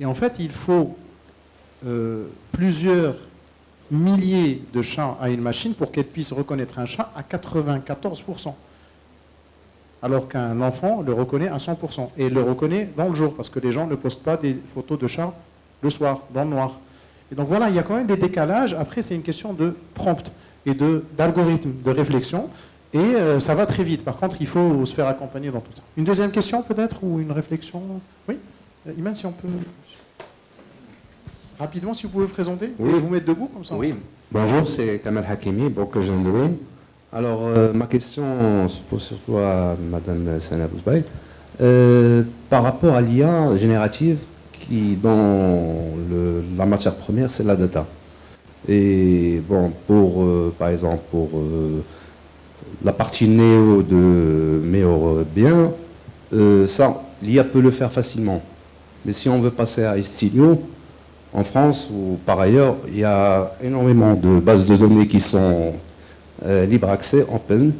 Et en fait, il faut plusieurs milliers de chats à une machine pour qu'elle puisse reconnaître un chat à 94%. Alors qu'un enfant le reconnaît à 100%. Et il le reconnaît dans le jour, parce que les gens ne postent pas des photos de chats le soir, dans le noir. Et donc voilà, il y a quand même des décalages. Après, c'est une question de prompt et d'algorithme, de réflexion. Et ça va très vite. Par contre, il faut se faire accompagner dans tout ça. Une deuxième question peut-être, ou une réflexion? Oui, Iman, si on peut... Rapidement, si vous pouvez vous présenter, oui. Et vous mettre debout comme ça. Oui, bonjour, c'est Kamal Hakimi, Broker Gendouine. Alors, ma question se pose surtout à Madame Sana Bouzbaï. Par rapport à l'IA générative, qui dans la matière première, c'est la data. Et bon, par exemple, pour la partie néo de meilleur bien, ça, l'IA peut le faire facilement. Mais si on veut passer à Estilio, en France ou par ailleurs, il y a énormément de bases de données qui sont libre accès, open,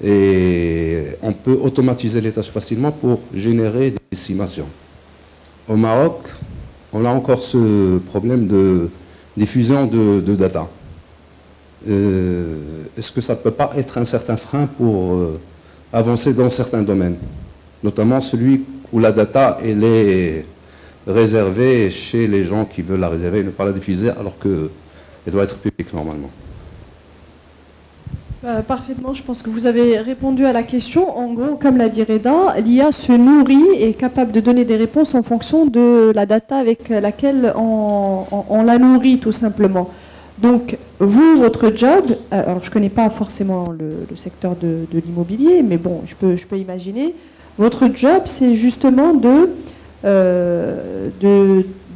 et on peut automatiser les tâches facilement pour générer des estimations. Au Maroc, on a encore ce problème de diffusion de data. Est-ce que ça ne peut pas être un certain frein pour avancer dans certains domaines, notamment celui où la data elle est réservée chez les gens qui veulent la réserver et ne pas la diffuser alors qu'elle doit être publique normalement? Parfaitement, je pense que vous avez répondu à la question. En gros, comme l'a dit Reda, l'IA se nourrit et est capable de donner des réponses en fonction de la data avec laquelle on la nourrit tout simplement. Donc, vous, votre job, alors je ne connais pas forcément le secteur de l'immobilier, mais bon, je peux imaginer, votre job, c'est justement de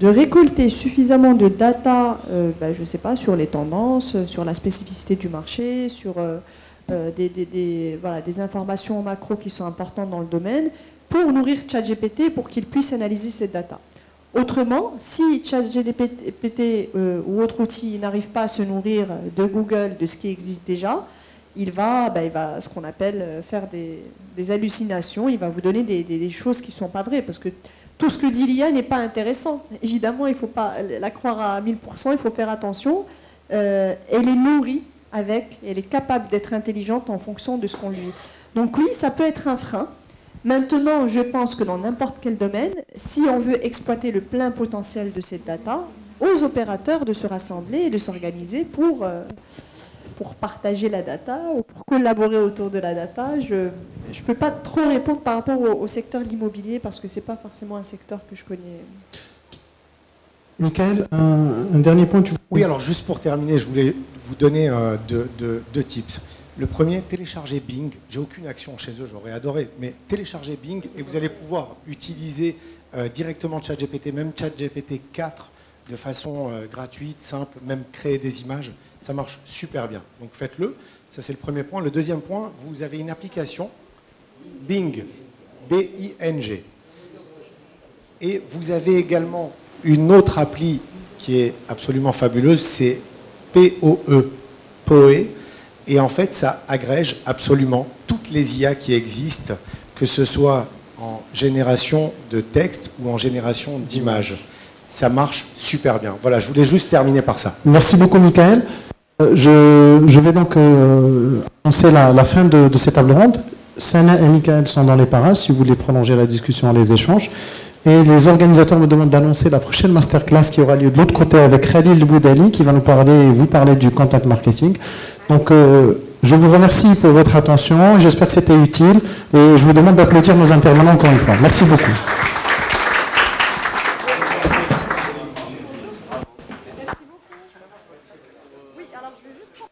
récolter suffisamment de data, je ne sais pas, sur les tendances, sur la spécificité du marché, sur des informations macro qui sont importantes dans le domaine, pour nourrir ChatGPT pour qu'il puisse analyser cette data. Autrement, si ChatGPT ou autre outil n'arrive pas à se nourrir de Google, de ce qui existe déjà, il va ce qu'on appelle faire des hallucinations, il va vous donner des choses qui ne sont pas vraies, parce que tout ce que dit l'IA n'est pas intéressant. Évidemment, il ne faut pas la croire à 1000%, il faut faire attention. Elle est nourrie elle est capable d'être intelligente en fonction de ce qu'on lui dit. Donc oui, ça peut être un frein, Maintenant, je pense que dans n'importe quel domaine, si on veut exploiter le plein potentiel de cette data, aux opérateurs de se rassembler et de s'organiser pour partager la data ou pour collaborer autour de la data. Je ne peux pas trop répondre par rapport au secteur de l'immobilier parce que ce n'est pas forcément un secteur que je connais. Michael, un dernier point. Oui, alors juste pour terminer, je voulais vous donner deux tips. Le premier, télécharger Bing. J'ai aucune action chez eux, j'aurais adoré, mais téléchargez Bing et vous allez pouvoir utiliser directement ChatGPT, même ChatGPT 4 de façon gratuite, simple, même créer des images. Ça marche super bien. Donc faites-le. Ça, c'est le premier point. Le deuxième point, vous avez une application Bing, B-I-N-G. Et vous avez également une autre appli qui est absolument fabuleuse, c'est P-O-E, POE. Et en fait, ça agrège absolument toutes les IA qui existent, que ce soit en génération de texte ou en génération d'images. Ça marche super bien. Voilà, je voulais juste terminer par ça. Merci beaucoup, Michael. Je vais donc annoncer la fin de cette table ronde. Sana et Michael sont dans les parages, si vous voulez prolonger la discussion, les échanges. Et les organisateurs me demandent d'annoncer la prochaine masterclass qui aura lieu de l'autre côté avec Khalil Boudali, qui va vous parler du content marketing. Donc, je vous remercie pour votre attention. J'espère que c'était utile. Et je vous demande d'applaudir nos intervenants encore une fois. Merci beaucoup. Oui, alors je vais juste prendre...